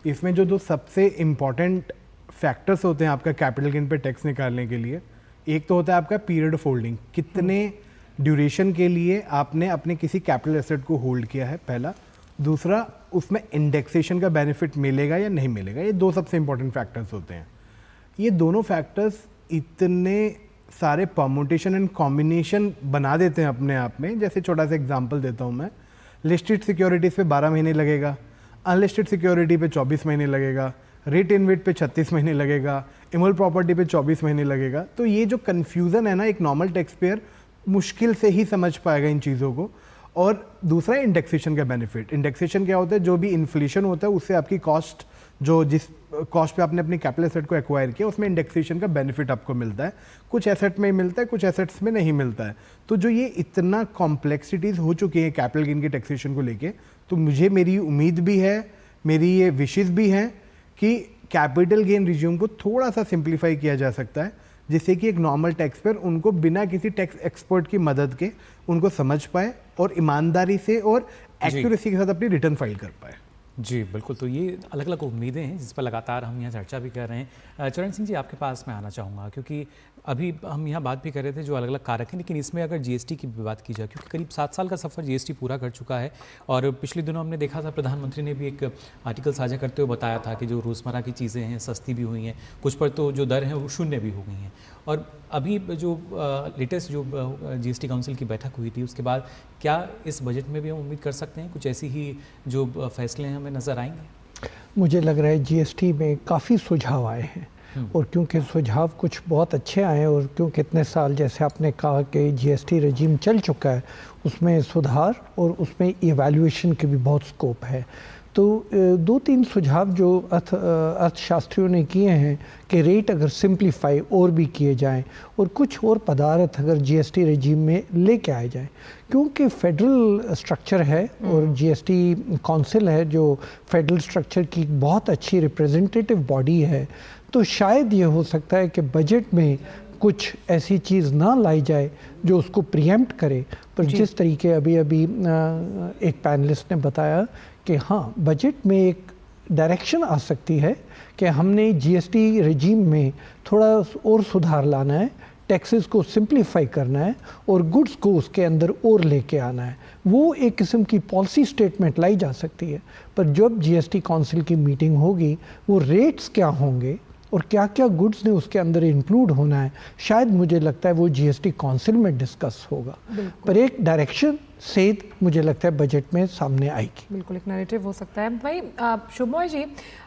Speaker 4: इसमें जो 2 सबसे इम्पॉर्टेंट फैक्टर्स होते हैं आपका कैपिटल गेन पे टैक्स निकालने के लिए, एक तो होता है आपका पीरियड ऑफ होल्डिंग, कितने ड्यूरेशन के लिए आपने अपने किसी कैपिटल एसेट को होल्ड किया है, पहला। दूसरा, उसमें इंडेक्सेशन का बेनिफिट मिलेगा या नहीं मिलेगा। ये 2 सबसे इम्पॉर्टेंट फैक्टर्स होते हैं। ये दोनों फैक्टर्स इतने सारे परमुटेशन एंड कॉम्बिनेशन बना देते हैं अपने आप में। जैसे छोटा सा एग्जांपल देता हूँ मैं, लिस्टेड सिक्योरिटीज़ पे 12 महीने लगेगा, अनलिस्टेड सिक्योरिटी पे 24 महीने लगेगा, रेट इन वेट पे 36 महीने लगेगा, इमोल प्रॉपर्टी पे 24 महीने लगेगा। तो ये जो कन्फ्यूज़न है ना, एक नॉर्मल टैक्स पेयर मुश्किल से ही समझ पाएगा इन चीज़ों को। और दूसरा, इंडेक्सेशन का बेनिफिट। इंडेक्सेशन क्या होता है? जो भी इन्फ्लेशन होता है उससे आपकी कॉस्ट, जो जिस कॉस्ट पे आपने अपनी कैपिटल एसेट को एक्वायर किया, उसमें इंडेक्सेशन का बेनिफिट आपको मिलता है। कुछ एसेट में मिलता है, कुछ एसेट्स में नहीं मिलता है। तो जो ये इतना कॉम्प्लेक्सिटीज़ हो चुकी हैं कैपिटल गेन के टैक्सेशन को लेके, तो मेरी उम्मीद भी है, मेरी ये विशेस भी हैं कि कैपिटल गेन रिज्यूम को थोड़ा सा सिंप्लीफाई किया जा सकता है, जिससे कि एक नॉर्मल टैक्स पेयर उनको बिना किसी टैक्स एक्सपर्ट की मदद के उनको समझ पाए और ईमानदारी से और एक्यूरेसी के साथ अपनी रिटर्न फाइल कर पाए।
Speaker 2: जी बिल्कुल, तो ये अलग अलग उम्मीदें हैं जिस पर लगातार हम यहाँ चर्चा भी कर रहे हैं। चरण सिंह जी, आपके पास मैं आना चाहूँगा, क्योंकि अभी हम यहाँ बात भी कर रहे थे जो अलग अलग कारक हैं, लेकिन इसमें अगर जीएसटी की बात की जाए, क्योंकि करीब 7 साल का सफ़र जीएसटी पूरा कर चुका है और पिछले दिनों हमने देखा था प्रधानमंत्री ने भी एक आर्टिकल साझा करते हुए बताया था कि जो रोज़मर्रा की चीज़ें हैं सस्ती भी हुई हैं, कुछ पर तो जो दर हैं वो शून्य भी हो गई हैं। और अभी जो लेटेस्ट जो जीएसटी काउंसिल की बैठक हुई थी, उसके बाद क्या इस बजट में भी हम उम्मीद कर सकते हैं कुछ ऐसी ही जो फैसले हमें नज़र आएंगे?
Speaker 5: मुझे लग रहा है जीएसटी में काफ़ी सुझाव आए हैं और क्योंकि सुझाव कुछ बहुत अच्छे आए और क्योंकि इतने साल जैसे आपने कहा कि जीएसटी रजीम चल चुका है, उसमें सुधार और उसमें इवैल्यूएशन के भी बहुत स्कोप है। तो 2-3 सुझाव जो अर्थशास्त्रियों ने किए हैं कि रेट अगर सिंप्लीफाई और भी किए जाएं और कुछ और पदार्थ अगर जीएसटी रजीम में लेके आए जाएं, क्योंकि फेडरल स्ट्रक्चर है और जीएसटी काउंसिल है जो फेडरल स्ट्रक्चर की बहुत अच्छी रिप्रेजेंटेटिव बॉडी है, तो शायद ये हो सकता है कि बजट में कुछ ऐसी चीज़ ना लाई जाए जो उसको प्रीएम्प्ट करे। पर जिस तरीके अभी एक पैनलिस्ट ने बताया कि हाँ, बजट में एक डायरेक्शन आ सकती है कि हमने जीएसटी रजीम में थोड़ा और सुधार लाना है, टैक्सेस को सिंप्लीफाई करना है और गुड्स को उसके अंदर और लेके आना है। वो एक किस्म की पॉलिसी स्टेटमेंट लाई जा सकती है। पर जब जीएसटी काउंसिल की मीटिंग होगी, वो रेट्स क्या होंगे और क्या क्या गुड्स ने उसके अंदर इंक्लूड होना है, शायद मुझे लगता है वो जीएसटी काउंसिल में डिस्कस होगा। पर एक डायरेक्शन सेध मुझे लगता है बजट में सामने आएगी।
Speaker 1: बिल्कुल, एक नैरेटिव हो सकता है। भाई शुभमोय जी,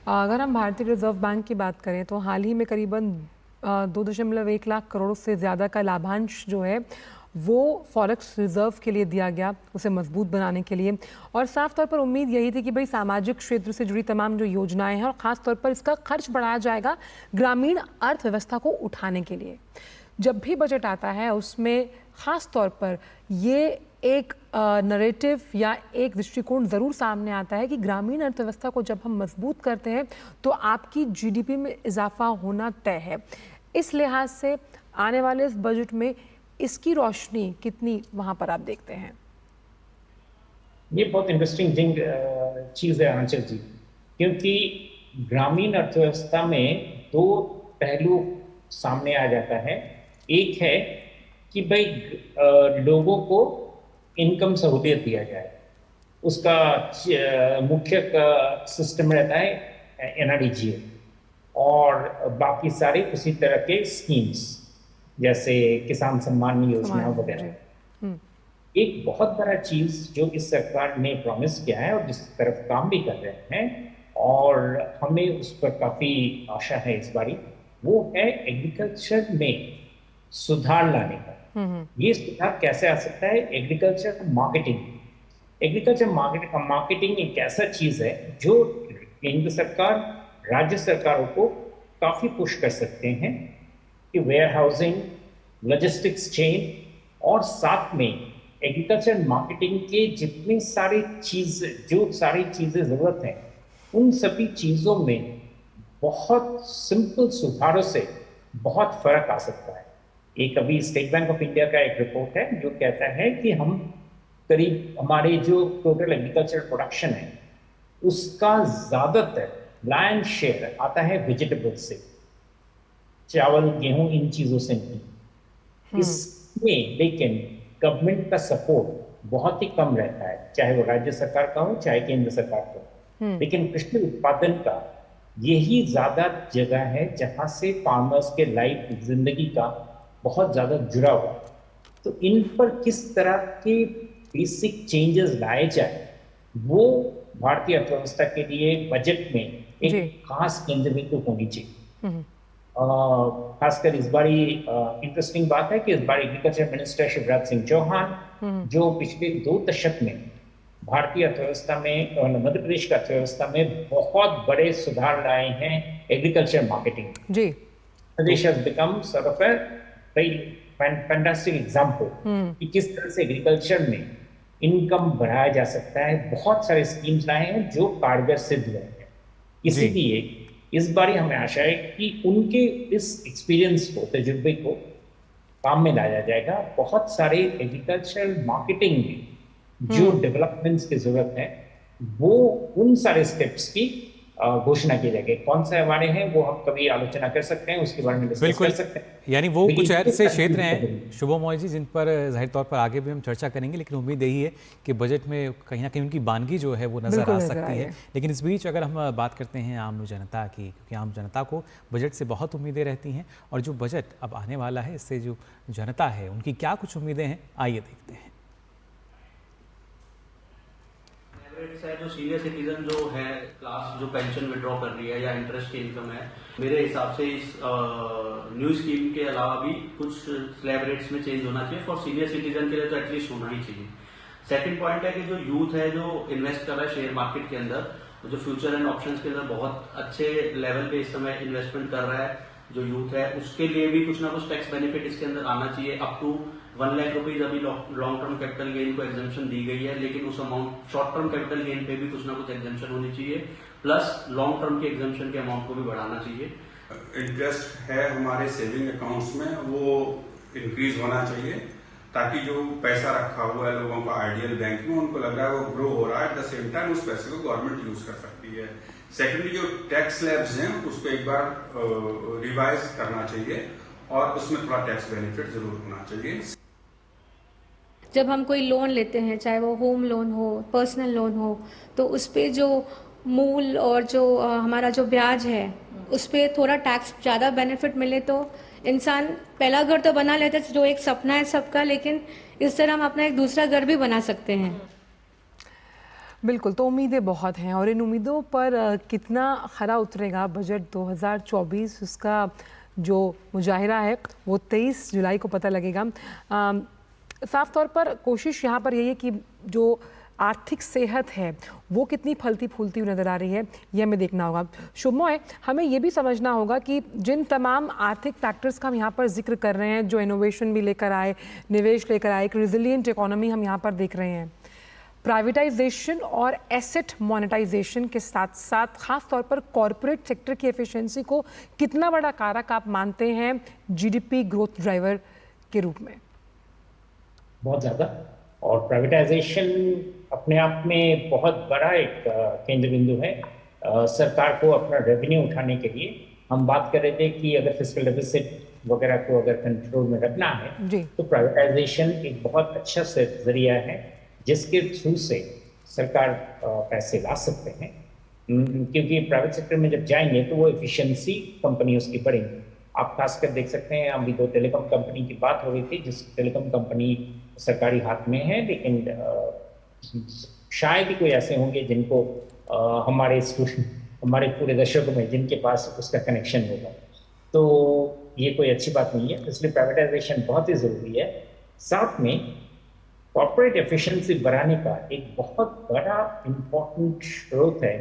Speaker 1: अगर हम भारतीय रिजर्व बैंक की बात करें तो हाल ही में करीबन 2.1 लाख करोड़ से ज़्यादा का लाभांश जो है वो फॉरेक्स रिजर्व के लिए दिया गया, उसे मजबूत बनाने के लिए। और साफ तौर पर उम्मीद यही थी कि भाई सामाजिक क्षेत्र से जुड़ी तमाम जो योजनाएं हैं और ख़ास तौर पर इसका खर्च बढ़ाया जाएगा ग्रामीण अर्थव्यवस्था को उठाने के लिए। जब भी बजट आता है उसमें ख़ास तौर पर ये एक नरेटिव या एक दृष्टिकोण ज़रूर सामने आता है कि ग्रामीण अर्थव्यवस्था को जब हम मजबूत करते हैं तो आपकी जीडीपी में इजाफा होना तय है। इस लिहाज से आने वाले इस बजट में इसकी रोशनी कितनी वहाँ पर आप देखते हैं?
Speaker 6: ये बहुत इंटरेस्टिंग चीज़ है आंचल जी, क्योंकि ग्रामीण अर्थव्यवस्था में 2 पहलू सामने आ जाता है। एक है कि भाई लोगों को इनकम सहूलियत दिया जाए। उसका मुख्य सिस्टम रहता है NREGA और बाकी सारे उसी तरह के स्कीम्स जैसे किसान सम्मान योजना वगैरह। एक बहुत बड़ा चीज जो इस सरकार ने प्रॉमिस किया है और जिस तरफ काम भी कर रहे हैं और हमें उस पर काफी आशा है इस बारी, वो है एग्रीकल्चर में सुधार लाने का। ये सुधार कैसे आ सकता है? Agriculture marketing. एग्रीकल्चर मार्केटिंग एक ऐसा चीज है जो केंद्र सरकार राज्य सरकारों को काफी पुश कर सकते हैं कि वेयर हाउसिंग, लॉजिस्टिक्स चेन और साथ में एग्रीकल्चर मार्केटिंग के जितनी सारी चीजें जरूरत है उन सभी चीजों में बहुत सिंपल सुधारों से बहुत फर्क आ सकता है। एक अभी स्टेट बैंक ऑफ इंडिया का एक रिपोर्ट है जो कहता है कि हम करीब हमारे जो टोटल एग्रीकल्चर प्रोडक्शन है उसका ज्यादातर लायन शेयर आता है वेजिटेबल्स से, चावल, गेहूं, इन चीजों से नहीं। इसमें लेकिन गवर्नमेंट का सपोर्ट बहुत ही कम रहता है, चाहे वो राज्य सरकार का हो चाहे केंद्र सरकार का हो। लेकिन कृषि उत्पादन का यही ज्यादा जगह है जहां से फार्मर्स के लाइफ जिंदगी का बहुत ज्यादा जुड़ा हुआ है। तो इन पर किस तरह के बेसिक चेंजेस लाए जाए वो भारतीय अर्थव्यवस्था के लिए बजट में एक खास केंद्र बिंदु होनी चाहिए। खासकर इस बारी इंटरेस्टिंग बात है कि इस बार एग्रीकल्चर मिनिस्टर शिवराज सिंह चौहान जो पिछले 2 दशक में भारतीय अर्थव्यवस्था में और मध्य प्रदेश की अर्थव्यवस्था में बहुत बड़े सुधार लाए हैं एग्रीकल्चर मार्केटिंग।
Speaker 1: जी,
Speaker 6: प्रदेश has become sort of a very fantastic example कि किस तरह से एग्रीकल्चर में इनकम बढ़ाया जा सकता है। बहुत सारे स्कीम्स लाए हैं जो कारगर सिद्ध हुए हैं। इसीलिए इस बारी हमें आशा है कि उनके इस एक्सपीरियंस को, तजुर्बे को काम में लाया जाएगा। बहुत सारे एग्रीकल्चर मार्केटिंग में जो डेवलपमेंट्स की जरूरत है वो उन सारे स्टेप्स की घोषणा की जाएगी। कौन से हमारे हैं वो हम कभी आलोचना कर सकते हैं, उसके बारे में डिस्कस कर सकते हैं।
Speaker 2: यानी वो कुछ ऐसे क्षेत्र हैं शुभमोय जी जिन पर जाहिर तौर पर आगे भी हम चर्चा करेंगे, लेकिन उम्मीद यही है कि बजट में कहीं ना कहीं उनकी बानगी जो है वो नजर आ सकती है। लेकिन इस बीच अगर हम बात करते हैं आम जनता की, क्योंकि आम जनता को बजट से बहुत उम्मीदें रहती हैं और जो बजट अब आने वाला है इससे जो जनता है उनकी क्या कुछ उम्मीदें हैं, आइए देखते हैं।
Speaker 13: है जो सीनियर सिटीजन जो है क्लास जो पेंशन विड्रॉ कर रही है या इंटरेस्ट की इनकम है, मेरे हिसाब से इस न्यू स्कीम के अलावा भी कुछ स्लैब रेट्स में चेंज होना चाहिए। फॉर सीनियर सिटीजन के लिए तो एटलीस्ट होना ही चाहिए। सेकंड पॉइंट है कि जो यूथ है जो इन्वेस्ट कर रहा है शेयर मार्केट के अंदर, जो फ्यूचर एंड ऑप्शंस के अंदर बहुत अच्छे लेवल पे इस समय इन्वेस्टमेंट कर रहा है जो यूथ है, उसके लिए भी कुछ ना कुछ टैक्स बेनिफिट इसके अंदर आना चाहिए। अप टू 1 लाख रुपीज अभी लॉन्ग टर्म कैपिटल गेन को एग्जेम्पशन दी गई है, लेकिन उस amount short term capital gain पे भी कुछ ना कुछ एग्जेम्पशन होनी चाहिए, प्लस लॉन्ग टर्म के एग्जेम्पशन के अमाउंट को भी बढ़ाना चाहिए।
Speaker 14: इंटरेस्ट है हमारे सेविंग अकाउंट्स में वो इंक्रीज होना चाहिए ताकि जो पैसा रखा हुआ है लोगों का आइडियल बैंक में उनको लग रहा है वो ग्रो हो रहा है, एट द सेम टाइम उस पैसे को गवर्नमेंट यूज कर सकती है। सेकेंडली जो टैक्स स्लैब्स हैं उसको एक बार रिवाइज करना चाहिए और उसमें थोड़ा टैक्स बेनिफिट जरूर होना चाहिए।
Speaker 15: जब हम कोई लोन लेते हैं, चाहे वो होम लोन हो, पर्सनल लोन हो, तो उस पे जो मूल और जो हमारा जो ब्याज है उस पे थोड़ा टैक्स ज़्यादा बेनिफिट मिले तो इंसान पहला घर तो बना लेता है जो एक सपना है सबका, लेकिन इस तरह हम अपना एक दूसरा घर भी बना सकते हैं।
Speaker 1: बिल्कुल, तो उम्मीदें बहुत हैं और इन उम्मीदों पर कितना खरा उतरेगा बजट 2024 उसका जो मुजाहिरा है वो 23 जुलाई को पता लगेगा। साफ तौर पर कोशिश यहाँ पर यही है कि जो आर्थिक सेहत है वो कितनी फलती फूलती हुई नज़र आ रही है ये हमें देखना होगा। शुभमोय, हमें ये भी समझना होगा कि जिन तमाम आर्थिक फैक्टर्स का हम यहाँ पर जिक्र कर रहे हैं, जो इनोवेशन भी लेकर आए, निवेश लेकर आए, एक रिजिलियंट इकोनॉमी हम यहाँ पर देख रहे हैं, प्राइवेटाइजेशन और एसेट मोनेटाइजेशन के साथ साथ खास तौर पर कॉरपोरेट सेक्टर की एफिशिएंसी को कितना बड़ा कारक आप मानते हैं जीडीपी ग्रोथ ड्राइवर के रूप में?
Speaker 6: बहुत ज़्यादा। और प्राइवेटाइजेशन अपने आप में बहुत बड़ा एक केंद्र बिंदु है सरकार को अपना रेवेन्यू उठाने के लिए। हम बात कर रहे थे कि अगर फिस्कल डेफिसिट वगैरह को अगर कंट्रोल में रखना है
Speaker 1: जी।
Speaker 6: तो प्राइवेटाइजेशन एक बहुत अच्छा जरिया है जिसके थ्रू से सरकार पैसे ला सकते हैं, क्योंकि प्राइवेट सेक्टर में जब जाएंगे तो वो एफिशिएंसी कंपनी उसकी बढ़ेंगी। आप खासकर देख सकते हैं, अभी तो टेलीकॉम कंपनी की बात हो रही थी, जिस टेलीकॉम कंपनी सरकारी हाथ में है, लेकिन शायद ही कोई ऐसे होंगे जिनको हमारे पूरे दशकों में जिनके पास उसका कनेक्शन होगा। तो ये कोई अच्छी बात नहीं है, इसलिए प्राइवेटाइजेशन बहुत ही ज़रूरी है। साथ में कॉर्पोरेट एफिशिएंसी बढ़ाने का एक बहुत बड़ा इम्पोर्टेंट स्रोत है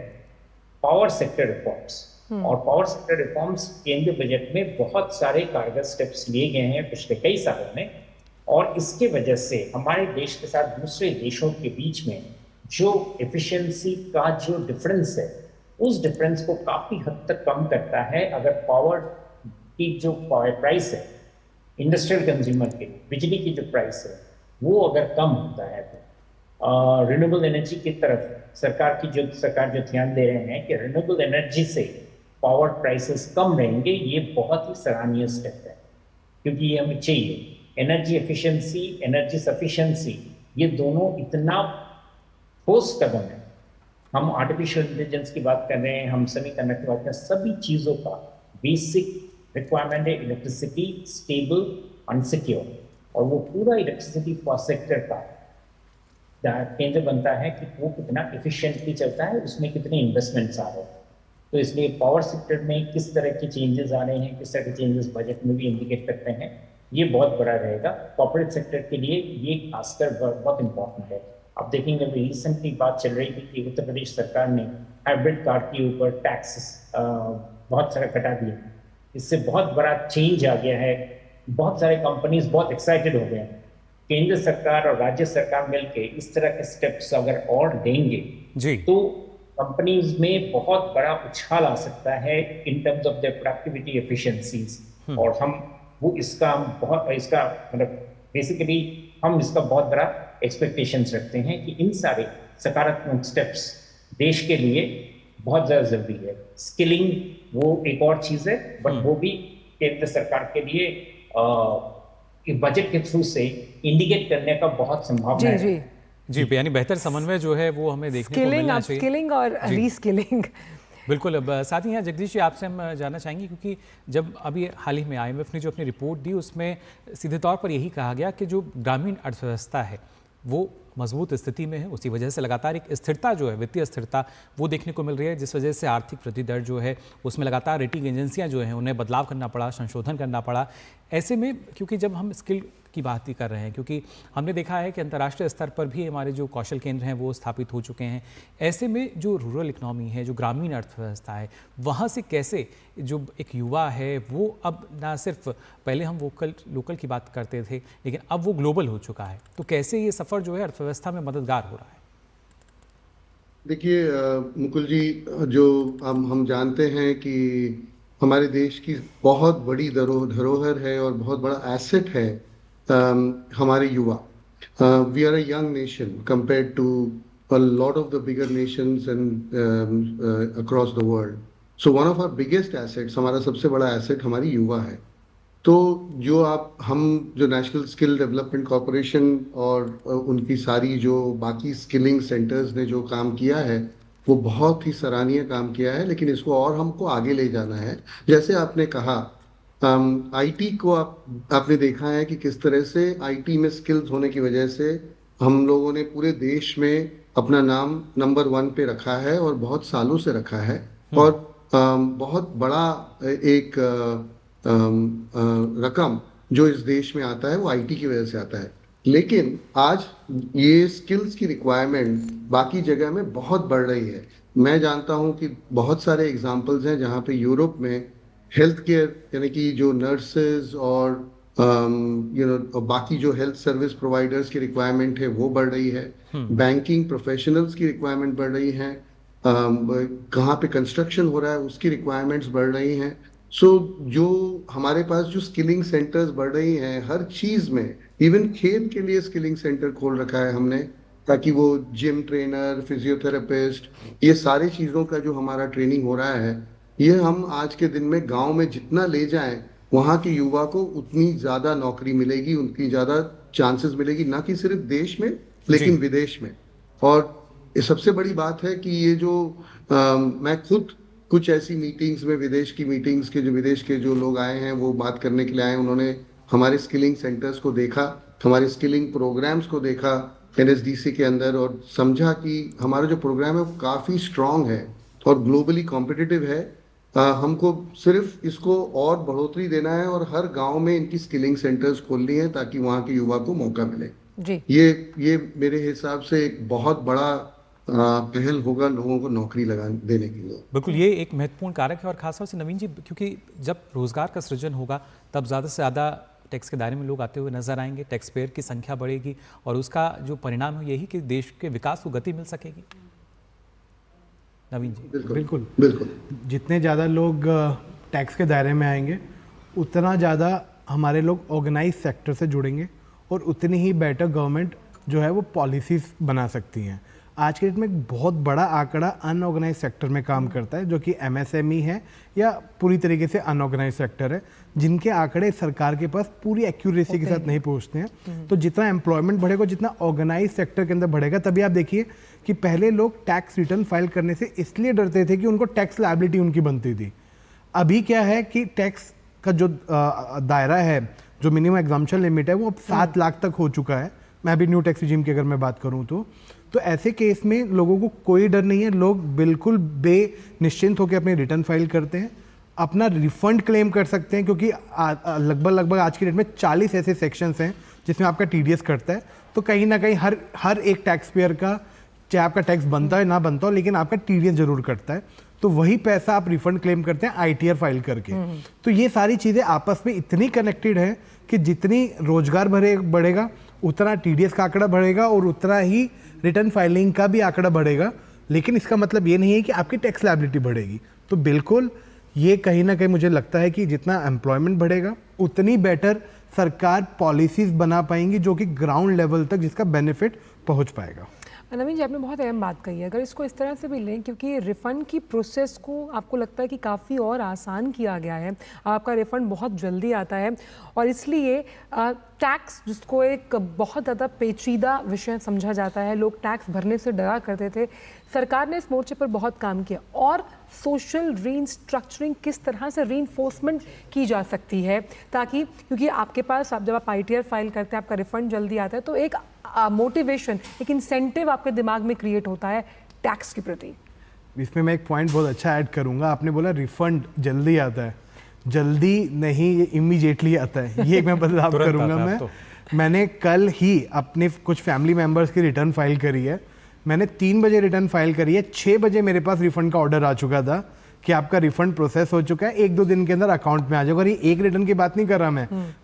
Speaker 6: पावर सेक्टर रिफॉर्म्स। और पावर सेक्टर रिफॉर्म्स केंद्रीय बजट में बहुत सारे कारगर स्टेप्स लिए गए हैं पिछले कई सालों में, और इसके वजह से हमारे देश के साथ दूसरे देशों के बीच में जो एफिशिएंसी का जो डिफरेंस है, उस डिफरेंस को काफ़ी हद तक कम करता है अगर पावर की जो प्राइस है इंडस्ट्रियल कंज्यूमर के, बिजली की जो प्राइस है वो अगर कम होता है तो रिन्यूएबल एनर्जी की तरफ सरकार जो ध्यान दे रहे हैं कि रिन्यूएबल एनर्जी से पावर प्राइसेस कम रहेंगे, ये बहुत ही सराहनीय स्टेप है, क्योंकि ये हमें चाहिए। एनर्जी एफिशिएंसी, एनर्जी सफिशिएंसी, ये दोनों इतना ठोस कदम है। हम आर्टिफिशियल इंटेलिजेंस की बात कर रहे हैं, हम सेमीकंडक्टर की बात कर रहे हैं, सभी चीज़ों का बेसिक रिक्वायरमेंट है इलेक्ट्रिसिटी स्टेबल अनसिक्योर, और वो पूरा इलेक्ट्रिसिटी सेक्टर का केंद्र बनता है कि वो कितना एफिशिएंटली चलता है, उसमें कितने इन्वेस्टमेंट्स आ रहे हैं। तो इसलिए पावर सेक्टर में किस तरह के चेंजेस आ रहे हैं, किस तरह के चेंजेस बजट में भी इंडिकेट करते हैं, ये बहुत बड़ा रहेगा। कॉर्पोरेट सेक्टर के लिए ये खासकर बहुत इंपॉर्टेंट है। आप देखेंगे रिसेंटली बात चल रही थी कि उत्तर प्रदेश सरकार ने हाइब्रिड कार के ऊपर टैक्स बहुत सारा घटा दिया, इससे बहुत बड़ा चेंज आ गया है। बहुत सारे कंपनीज बहुत एक्साइटेड हो गए हैं। केंद्र सरकार और राज्य सरकार मिलकर इस तरह के स्टेप्स अगर और लेंगे
Speaker 2: जी,
Speaker 6: तो कंपनीज में बहुत बड़ा उछाल आ सकता है in terms of their productivity efficiencies, और हम वो इसका मतलब बेसिकली हम इसका बहुत बड़ा एक्सपेक्टेशंस रखते हैं कि इन सारे सकारात्मक स्टेप्स देश के लिए बहुत ज़्यादा जरूरी है। स्किलिंग वो एक और चीज़ है, बट वो भी केंद्र सरकार के लिए बजट के थ्रू से इंडिकेट करने का बहुत संभावना है।
Speaker 2: जी, यानी बेहतर समन्वय जो है वो हमें देखने को मिलना चाहिए।
Speaker 1: स्किलिंग और रीस्किलिंग।
Speaker 2: बिल्कुल। अब साथ ही यहाँ जगदीश जी आपसे हम जानना चाहेंगे, क्योंकि जब अभी हाल ही में IMF ने जो अपनी रिपोर्ट दी उसमें सीधे तौर पर यही कहा गया कि जो ग्रामीण अर्थव्यवस्था है वो मजबूत स्थिति में है, उसी वजह से लगातार एक स्थिरता जो है, वित्तीय स्थिरता वो देखने को मिल रही है, जिस वजह से आर्थिक वृद्धि दर जो है उसमें लगातार रेटिंग एजेंसियां जो हैं उन्हें बदलाव करना पड़ा, संशोधन करना पड़ा। ऐसे में क्योंकि जब हम स्किल की बात ही कर रहे हैं, क्योंकि हमने देखा है कि अंतर्राष्ट्रीय स्तर पर भी हमारे जो कौशल केंद्र हैं वो स्थापित हो चुके हैं, ऐसे में जो रूरल इकोनॉमी है, जो ग्रामीण अर्थव्यवस्था है, वहाँ से कैसे जो एक युवा है वो अब ना सिर्फ पहले हम लोकल की बात करते थे, लेकिन अब वो ग्लोबल हो चुका है, तो कैसे ये सफ़र जो है अर्थव्यवस्था में मददगार हो रहा है?
Speaker 7: देखिए मुकुल जी, जो हम जानते हैं कि हमारे देश की बहुत बड़ी धरोहर है और बहुत बड़ा एसेट है हमारे युवा। We are a young nation compared to a lot of the bigger nations and across the world. So one of our biggest assets, हमारा सबसे बड़ा एसेट हमारी युवा है। तो जो हम जो नेशनल स्किल डेवलपमेंट कॉरपोरेशन और उनकी सारी जो बाकी स्किलिंग सेंटर्स ने जो काम किया है वो बहुत ही सराहनीय काम किया है, लेकिन इसको और हमको आगे ले जाना है। जैसे आपने कहा आईटी को आपने देखा है कि किस तरह से आईटी में स्किल्स होने की वजह से हम लोगों ने पूरे देश में अपना नाम नंबर 1 पे रखा है और बहुत सालों से रखा है, और बहुत बड़ा एक रकम जो इस देश में आता है वो आईटी की वजह से आता है। लेकिन आज ये स्किल्स की रिक्वायरमेंट बाकी जगह में बहुत बढ़ रही है। मैं जानता हूं कि बहुत सारे एग्जांपल्स हैं जहां पे यूरोप में हेल्थ केयर यानी कि जो नर्सेज और बाकी जो हेल्थ सर्विस प्रोवाइडर्स की रिक्वायरमेंट है वो बढ़ रही है, बैंकिंग प्रोफेशनल्स की रिक्वायरमेंट बढ़ रही है, कहाँ पे कंस्ट्रक्शन हो रहा है उसकी रिक्वायरमेंट्स बढ़ रही हैं। सो जो हमारे पास जो स्किलिंग सेंटर्स बढ़ रही हैं हर चीज में, इवन खेल के लिए स्किलिंग सेंटर खोल रखा है हमने, ताकि वो जिम ट्रेनर, फिजियोथेरेपिस्ट, ये सारी चीजों का जो हमारा ट्रेनिंग हो रहा है ये हम आज के दिन में गांव में जितना ले जाएं वहाँ के युवा को उतनी ज़्यादा नौकरी मिलेगी, उनकी ज़्यादा चांसेस मिलेगी, ना कि सिर्फ देश में लेकिन विदेश में। और ये सबसे बड़ी बात है कि ये जो मैं खुद कुछ ऐसी मीटिंग्स में, विदेश की मीटिंग्स के विदेश के जो लोग आए हैं वो बात करने के लिए आए, उन्होंने हमारे स्किलिंग सेंटर्स को देखा, हमारे स्किलिंग प्रोग्राम्स को देखा NSDC के अंदर, और समझा कि हमारा जो प्रोग्राम है वो काफ़ी स्ट्रांग है और ग्लोबली कॉम्पिटिटिव है। हमको सिर्फ इसको और बढ़ोतरी देना है और हर गांव में इनकी स्किलिंग सेंटर्स खोलनी है ताकि वहाँ के युवा को मौका मिले
Speaker 1: जी।
Speaker 7: ये मेरे हिसाब से एक बहुत बड़ा पहल होगा लोगों को नौकरी देने के लिए।
Speaker 2: बिल्कुल, ये एक महत्वपूर्ण कारक है और खासतौर से नवीन जी, क्योंकि जब रोजगार का सृजन होगा तब ज़्यादा से ज़्यादा टैक्स के दायरे में लोग आते हुए नजर आएंगे, टैक्स पेयर की संख्या बढ़ेगी और उसका जो परिणाम है यही कि देश के विकास को गति मिल सकेगी। नवीन जी।
Speaker 4: बिल्कुल
Speaker 7: बिल्कुल।
Speaker 4: जितने ज़्यादा लोग टैक्स के दायरे में आएंगे उतना ज़्यादा हमारे लोग ऑर्गेनाइज सेक्टर से जुड़ेंगे और उतनी ही बेटर गवर्नमेंट जो है वो पॉलिसीज़ बना सकती हैं। आज के डेट में एक बहुत बड़ा आंकड़ा अनऑर्गेनाइज सेक्टर में काम करता है, जो कि MSME है या पूरी तरीके से अनऑर्गेनाइज सेक्टर है, जिनके आंकड़े सरकार के पास पूरी एक्यूरेसी के साथ नहीं पहुंचते हैं। तो जितना एम्प्लॉयमेंट बढ़ेगा, जितना ऑर्गेनाइज सेक्टर के अंदर बढ़ेगा, तभी आप देखिए कि पहले लोग टैक्स रिटर्न फाइल करने से इसलिए डरते थे कि उनको टैक्स लायबिलिटी उनकी बनती थी। अभी क्या है कि टैक्स का जो दायरा है, जो मिनिमम एग्जाम्पशन लिमिट है, वो अब 7 लाख तक हो चुका है। मैं अभी न्यू टैक्स रिजीम की अगर मैं बात करूँ तो ऐसे केस में लोगों को कोई डर नहीं है, लोग बिल्कुल बेनिश्चिंत होकर अपने रिटर्न फाइल करते हैं, अपना रिफंड क्लेम कर सकते हैं, क्योंकि लगभग आज की डेट में 40 ऐसे सेक्शंस हैं जिसमें आपका TDS कटता है। तो कहीं ना कहीं हर एक टैक्स पेयर का, चाहे आपका टैक्स बनता है ना बनता हो, लेकिन आपका TDS जरूर कटता है। तो वही पैसा आप रिफंड क्लेम करते हैं ITR फाइल करके। तो ये सारी चीज़ें आपस में इतनी कनेक्टेड है कि जितनी रोजगार बढ़ेगा उतना TDS का आंकड़ा बढ़ेगा और उतना ही रिटर्न फाइलिंग का भी आंकड़ा बढ़ेगा। लेकिन इसका मतलब ये नहीं है कि आपकी टैक्स लायबिलिटी बढ़ेगी। तो बिल्कुल ये कहीं ना कहीं मुझे लगता है कि जितना एम्प्लॉयमेंट बढ़ेगा उतनी बेटर सरकार पॉलिसीज बना पाएंगी, जो कि ग्राउंड लेवल तक जिसका बेनिफिट पहुंच पाएगा।
Speaker 1: नवीन जी, आपने बहुत अहम बात कही है। अगर इसको इस तरह से भी लें, क्योंकि रिफ़ंड की प्रोसेस को आपको लगता है कि काफ़ी और आसान किया गया है, आपका रिफ़ंड बहुत जल्दी आता है और इसलिए टैक्स, जिसको एक बहुत ज़्यादा पेचीदा विषय समझा जाता है, लोग टैक्स भरने से डरा करते थे, सरकार ने इस मोर्चे पर बहुत काम किया। और सोशल रीइंस्ट्रक्चरिंग किस तरह से रीइंफोर्समेंट की जा सकती है, ताकि क्योंकि आपके पास जब आप ITR फाइल करते हैं, आपका रिफ़ंड जल्दी आता है, तो एक मोटिवेशन, एक इंसेंटिव आपके दिमाग में क्रिएट होता है टैक्स के प्रति।
Speaker 4: इसमें मैं एक पॉइंट बहुत अच्छा ऐड करूंगा। आपने बोला रिफंड जल्दी आता है, जल्दी नहीं, ये इमीडिएटली आता है। ये मैं बदलाव करूंगा। मैंने कल ही अपने कुछ फैमिली मेम्बर्स की रिटर्न फाइल करी है। मैंने 3 बजे रिटर्न फाइल करी है, 6 बजे मेरे पास रिफंड का ऑर्डर आ चुका था कि आपका रिफंड प्रोसेस हो चुका है, 1-2 दिन के अंदर अकाउंट में आ जाएगा। और ये एक रिटर्न की बात नहीं कर रहा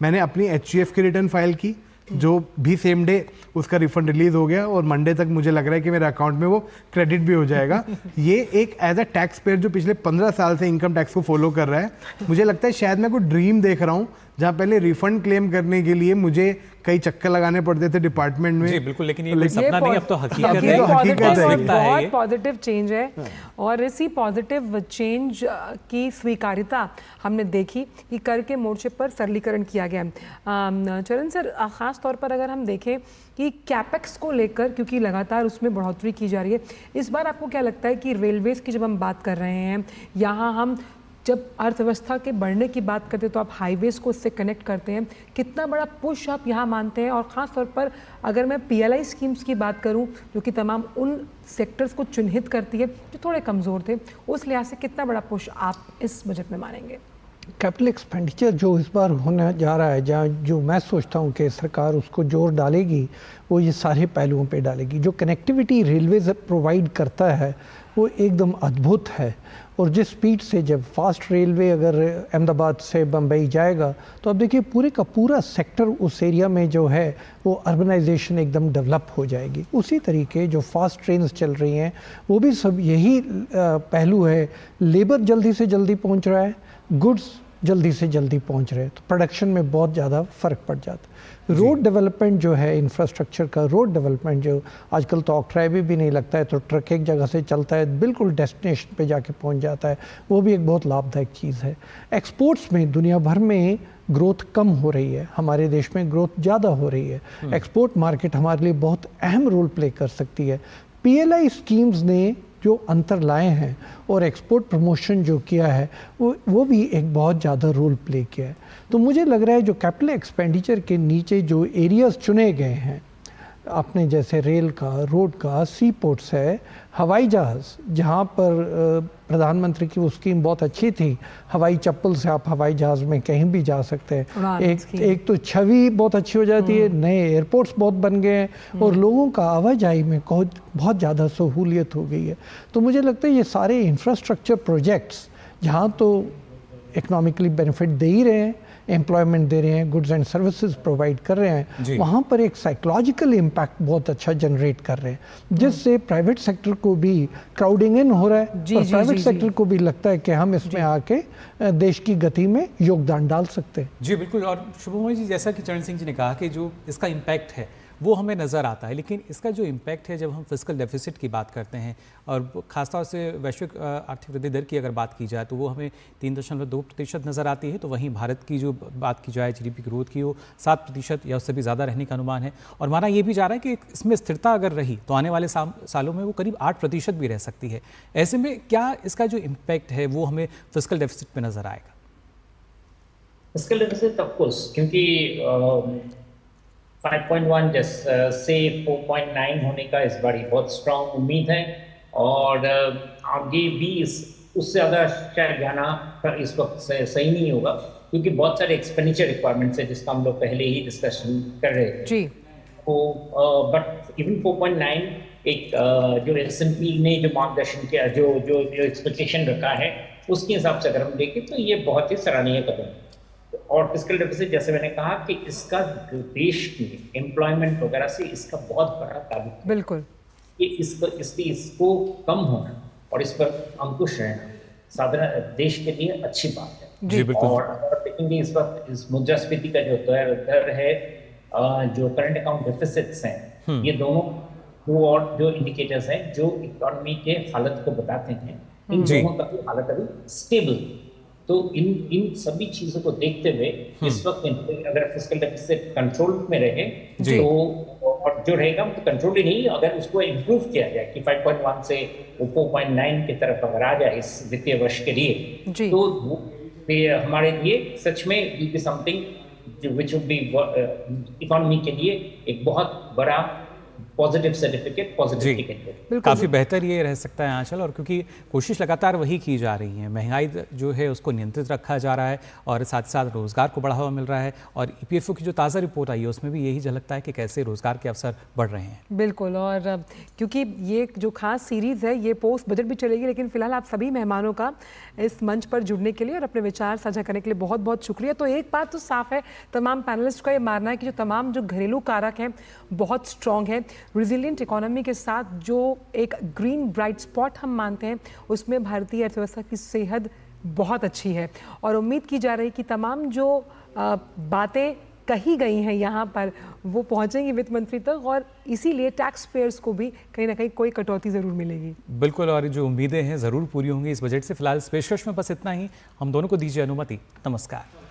Speaker 4: मैंने अपनी HGF की रिटर्न फाइल की, जो भी सेम डे उसका रिफंड रिलीज हो गया और मंडे तक मुझे लग रहा है कि मेरे अकाउंट में वो क्रेडिट भी हो जाएगा। ये एक एज अ टैक्स पेयर जो पिछले 15 साल से इनकम टैक्स को फॉलो कर रहा है, मुझे लगता है शायद मैं कोई ड्रीम देख रहा हूँ, जहाँ पहले रिफंड क्लेम करने के लिए मुझे कई चक्कर लगाने पड़ते थे डिपार्टमेंट में।
Speaker 2: जी बिल्कुल, लेकिन ये कोई सपना नहीं, अब तो हकीकत
Speaker 1: है। बहुत पॉजिटिव चेंज है और इसी पॉजिटिव चेंज की स्वीकार्यता हमने देखी कि कर के मोर्चे पर सरलीकरण किया गया। चरण सर, खास तौर पर अगर हम देखें कि कैपेक्स को लेकर, क्योंकि लगातार उसमें बढ़ोतरी की जा रही है, इस बार आपको क्या लगता है कि रेलवेज़ की जब हम बात कर रहे हैं, यहाँ हम जब अर्थव्यवस्था के बढ़ने की बात करते हैं तो आप हाईवेज़ को उससे कनेक्ट करते हैं, कितना बड़ा पुश आप यहाँ मानते हैं? और ख़ास तौर पर अगर मैं PLI स्कीम्स की बात करूँ, जो कि तमाम उन सेक्टर्स को चिन्हित करती है जो थोड़े कमज़ोर थे, उस लिहाज से कितना बड़ा पुश आप इस बजट में मानेंगे?
Speaker 5: कैपिटल एक्सपेंडिचर जो इस बार होने जा रहा है, जहाँ जो मैं सोचता हूँ कि सरकार उसको जोर डालेगी, वो ये सारे पहलुओं पे डालेगी। जो कनेक्टिविटी रेलवेज प्रोवाइड करता है वो एकदम अद्भुत है। और जिस स्पीड से जब फास्ट रेलवे अगर अहमदाबाद से बम्बई जाएगा, तो अब देखिए पूरे का पूरा सेक्टर उस एरिया में जो है वो अर्बनाइजेशन एकदम डेवलप हो जाएगी। उसी तरीके जो फास्ट ट्रेन्स चल रही हैं वो भी सब यही पहलू है। लेबर जल्दी से जल्दी पहुंच रहा है, गुड्स जल्दी से जल्दी पहुंच रहे हैं, तो प्रोडक्शन में बहुत ज़्यादा फ़र्क पड़ जाता है। रोड डेवलपमेंट जो है, इंफ्रास्ट्रक्चर का रोड डेवलपमेंट जो आजकल तो ऑक्ट्राइवी भी नहीं लगता है, तो ट्रक एक जगह से चलता है बिल्कुल डेस्टिनेशन पे जाके पहुंच जाता है, वो भी एक बहुत लाभदायक चीज़ है। एक्सपोर्ट्स में दुनिया भर में ग्रोथ कम हो रही है, हमारे देश में ग्रोथ ज़्यादा हो रही है। एक्सपोर्ट मार्केट हमारे लिए बहुत अहम रोल प्ले कर सकती है। PLI स्कीम्स ने जो अंतर लाए हैं और एक्सपोर्ट प्रमोशन जो किया है वो भी एक बहुत ज़्यादा रोल प्ले किया है। तो मुझे लग रहा है जो कैपिटल एक्सपेंडिचर के नीचे जो एरियाज़ चुने गए हैं, अपने जैसे रेल का, रोड का, सी पोर्ट्स है, हवाई जहाज़, जहाँ पर प्रधानमंत्री की वो स्कीम बहुत अच्छी थी, हवाई चप्पल से आप हवाई जहाज़ में कहीं भी जा सकते हैं। एक तो छवि बहुत अच्छी हो जाती है, नए एयरपोर्ट्स बहुत बन गए हैं और लोगों का आवाजाही में बहुत ज़्यादा सहूलियत हो गई है। तो मुझे लगता है ये सारे इंफ्रास्ट्रक्चर प्रोजेक्ट्स जहाँ तो इकोनॉमिकली बेनिफिट दे ही रहे हैं, एम्प्लॉयमेंट दे रहे हैं, गुड्स एंड सर्विसेज प्रोवाइड कर रहे हैं, वहाँ पर एक साइकोलॉजिकल इम्पैक्ट बहुत अच्छा जनरेट कर रहे हैं, जिससे प्राइवेट सेक्टर को भी क्राउडिंग इन हो रहा है और प्राइवेट सेक्टर को भी लगता है कि हम इसमें आके देश की गति में योगदान डाल सकते हैं।
Speaker 2: जी बिल्कुल। और शुभमोही जी, जैसा कि चरण सिंह जी ने कहा कि जो इसका इम्पैक्ट है वो हमें नज़र आता है, लेकिन इसका जो इम्पैक्ट है जब हम फिस्कल डेफिसिट की बात करते हैं और ख़ासतौर से वैश्विक आर्थिक वृद्धि दर की अगर बात की जाए तो वो हमें 3.2% नज़र आती है। तो वहीं भारत की जो बात की जाए GDP ग्रोथ की, वो 7% या उससे भी ज़्यादा रहने का अनुमान है और माना ये भी जा रहा है कि इसमें स्थिरता अगर रही तो आने वाले सालों में वो करीब 8% भी रह सकती है। ऐसे में क्या इसका जो इम्पैक्ट है वो हमें फिस्कल डेफिसिट में नज़र आएगा?
Speaker 6: फिस्कल डेफिसिट ऑफ कोर्स, क्योंकि 5.1 से 4.9 होने का इस बार बहुत स्ट्रांग उम्मीद है और आगे भी उससे ज़्यादा शायद जाना इस वक्त सही नहीं होगा, क्योंकि बहुत सारे एक्सपेंडिचर रिक्वायरमेंट्स है जिसका हम लोग पहले ही डिस्कशन कर रहे थे जी। तो बट इवन 4.9 एक जो S&P ने जो मार्गदर्शन किया, जो एक्सपेक्टेशन रखा है, उसके हिसाब से अगर हम देखें तो ये बहुत ही सराहनीय कदम है। और फिस्कल डेफिसिट, जैसे मैंने कहा कि इसका देश में एम्प्लॉयमेंट वगैरह से इसका बहुत बड़ा ताल्लुक है।
Speaker 1: बिल्कुल,
Speaker 6: कि इसको कम होना और इस पर अंकुश रहना साधारण देश के लिए अच्छी बात है जी। और देखेंगे इस वक्त इस मुद्रास्फीति का जो दर है, जो करंट अकाउंट डेफिसिट्स हैं, ये दोनों और जो इंडिकेटर्स हैं जो इकोनॉमी के हालत को बताते हैं, इन दोनों का भी हालत अभी स्टेबल। तो इन सभी चीजों को देखते हुए इस वक्त अगर फिस्कल डेफिसिट कंट्रोल में रहे तो, और जो रहेगा तो कंट्रोल ही नहीं, अगर उसको इम्प्रूव किया जाए कि 5.1 से 4.9 की तरफ अगर आ जाए इस वित्तीय वर्ष के लिए, तो हमारे लिए सच में will be something which would be economy के लिए एक बहुत बड़ा पॉजिटिव सर्टिफिकेट, पॉजिटिव टिकट।
Speaker 2: काफ़ी बेहतर ये रह सकता है आंचल, और क्योंकि कोशिश लगातार वही की जा रही है, महंगाई जो है उसको नियंत्रित रखा जा रहा है और साथ ही साथ रोज़गार को बढ़ावा मिल रहा है। और EPFO की जो ताज़ा रिपोर्ट आई है उसमें भी यही झलकता है कि कैसे रोज़गार के अवसर बढ़ रहे हैं।
Speaker 1: बिल्कुल, और क्योंकि ये जो खास सीरीज़ है ये पोस्ट बजट भी चलेगी, लेकिन फिलहाल आप सभी मेहमानों का इस मंच पर जुड़ने के लिए और अपने विचार साझा करने के लिए बहुत बहुत शुक्रिया। तो एक बात तो साफ है, तमाम पैनलिस्ट का ये मानना है कि जो तमाम जो घरेलू कारक हैं बहुत स्ट्रॉन्ग है। रिजिलियंट इकोनॉमी के साथ जो एक ग्रीन ब्राइट स्पॉट हम मानते हैं, उसमें भारतीय अर्थव्यवस्था की सेहत बहुत अच्छी है और उम्मीद की जा रही है कि तमाम जो बातें कही गई हैं यहाँ पर वो पहुँचेंगी वित्त मंत्री तक, और इसीलिए टैक्स पेयर्स को भी कहीं ना कहीं कोई कटौती ज़रूर मिलेगी।
Speaker 2: बिल्कुल, और जो उम्मीदें हैं ज़रूर पूरी होंगी इस बजट से। फिलहाल इस पेशकश में बस इतना ही। हम दोनों को दीजिए अनुमति। नमस्कार।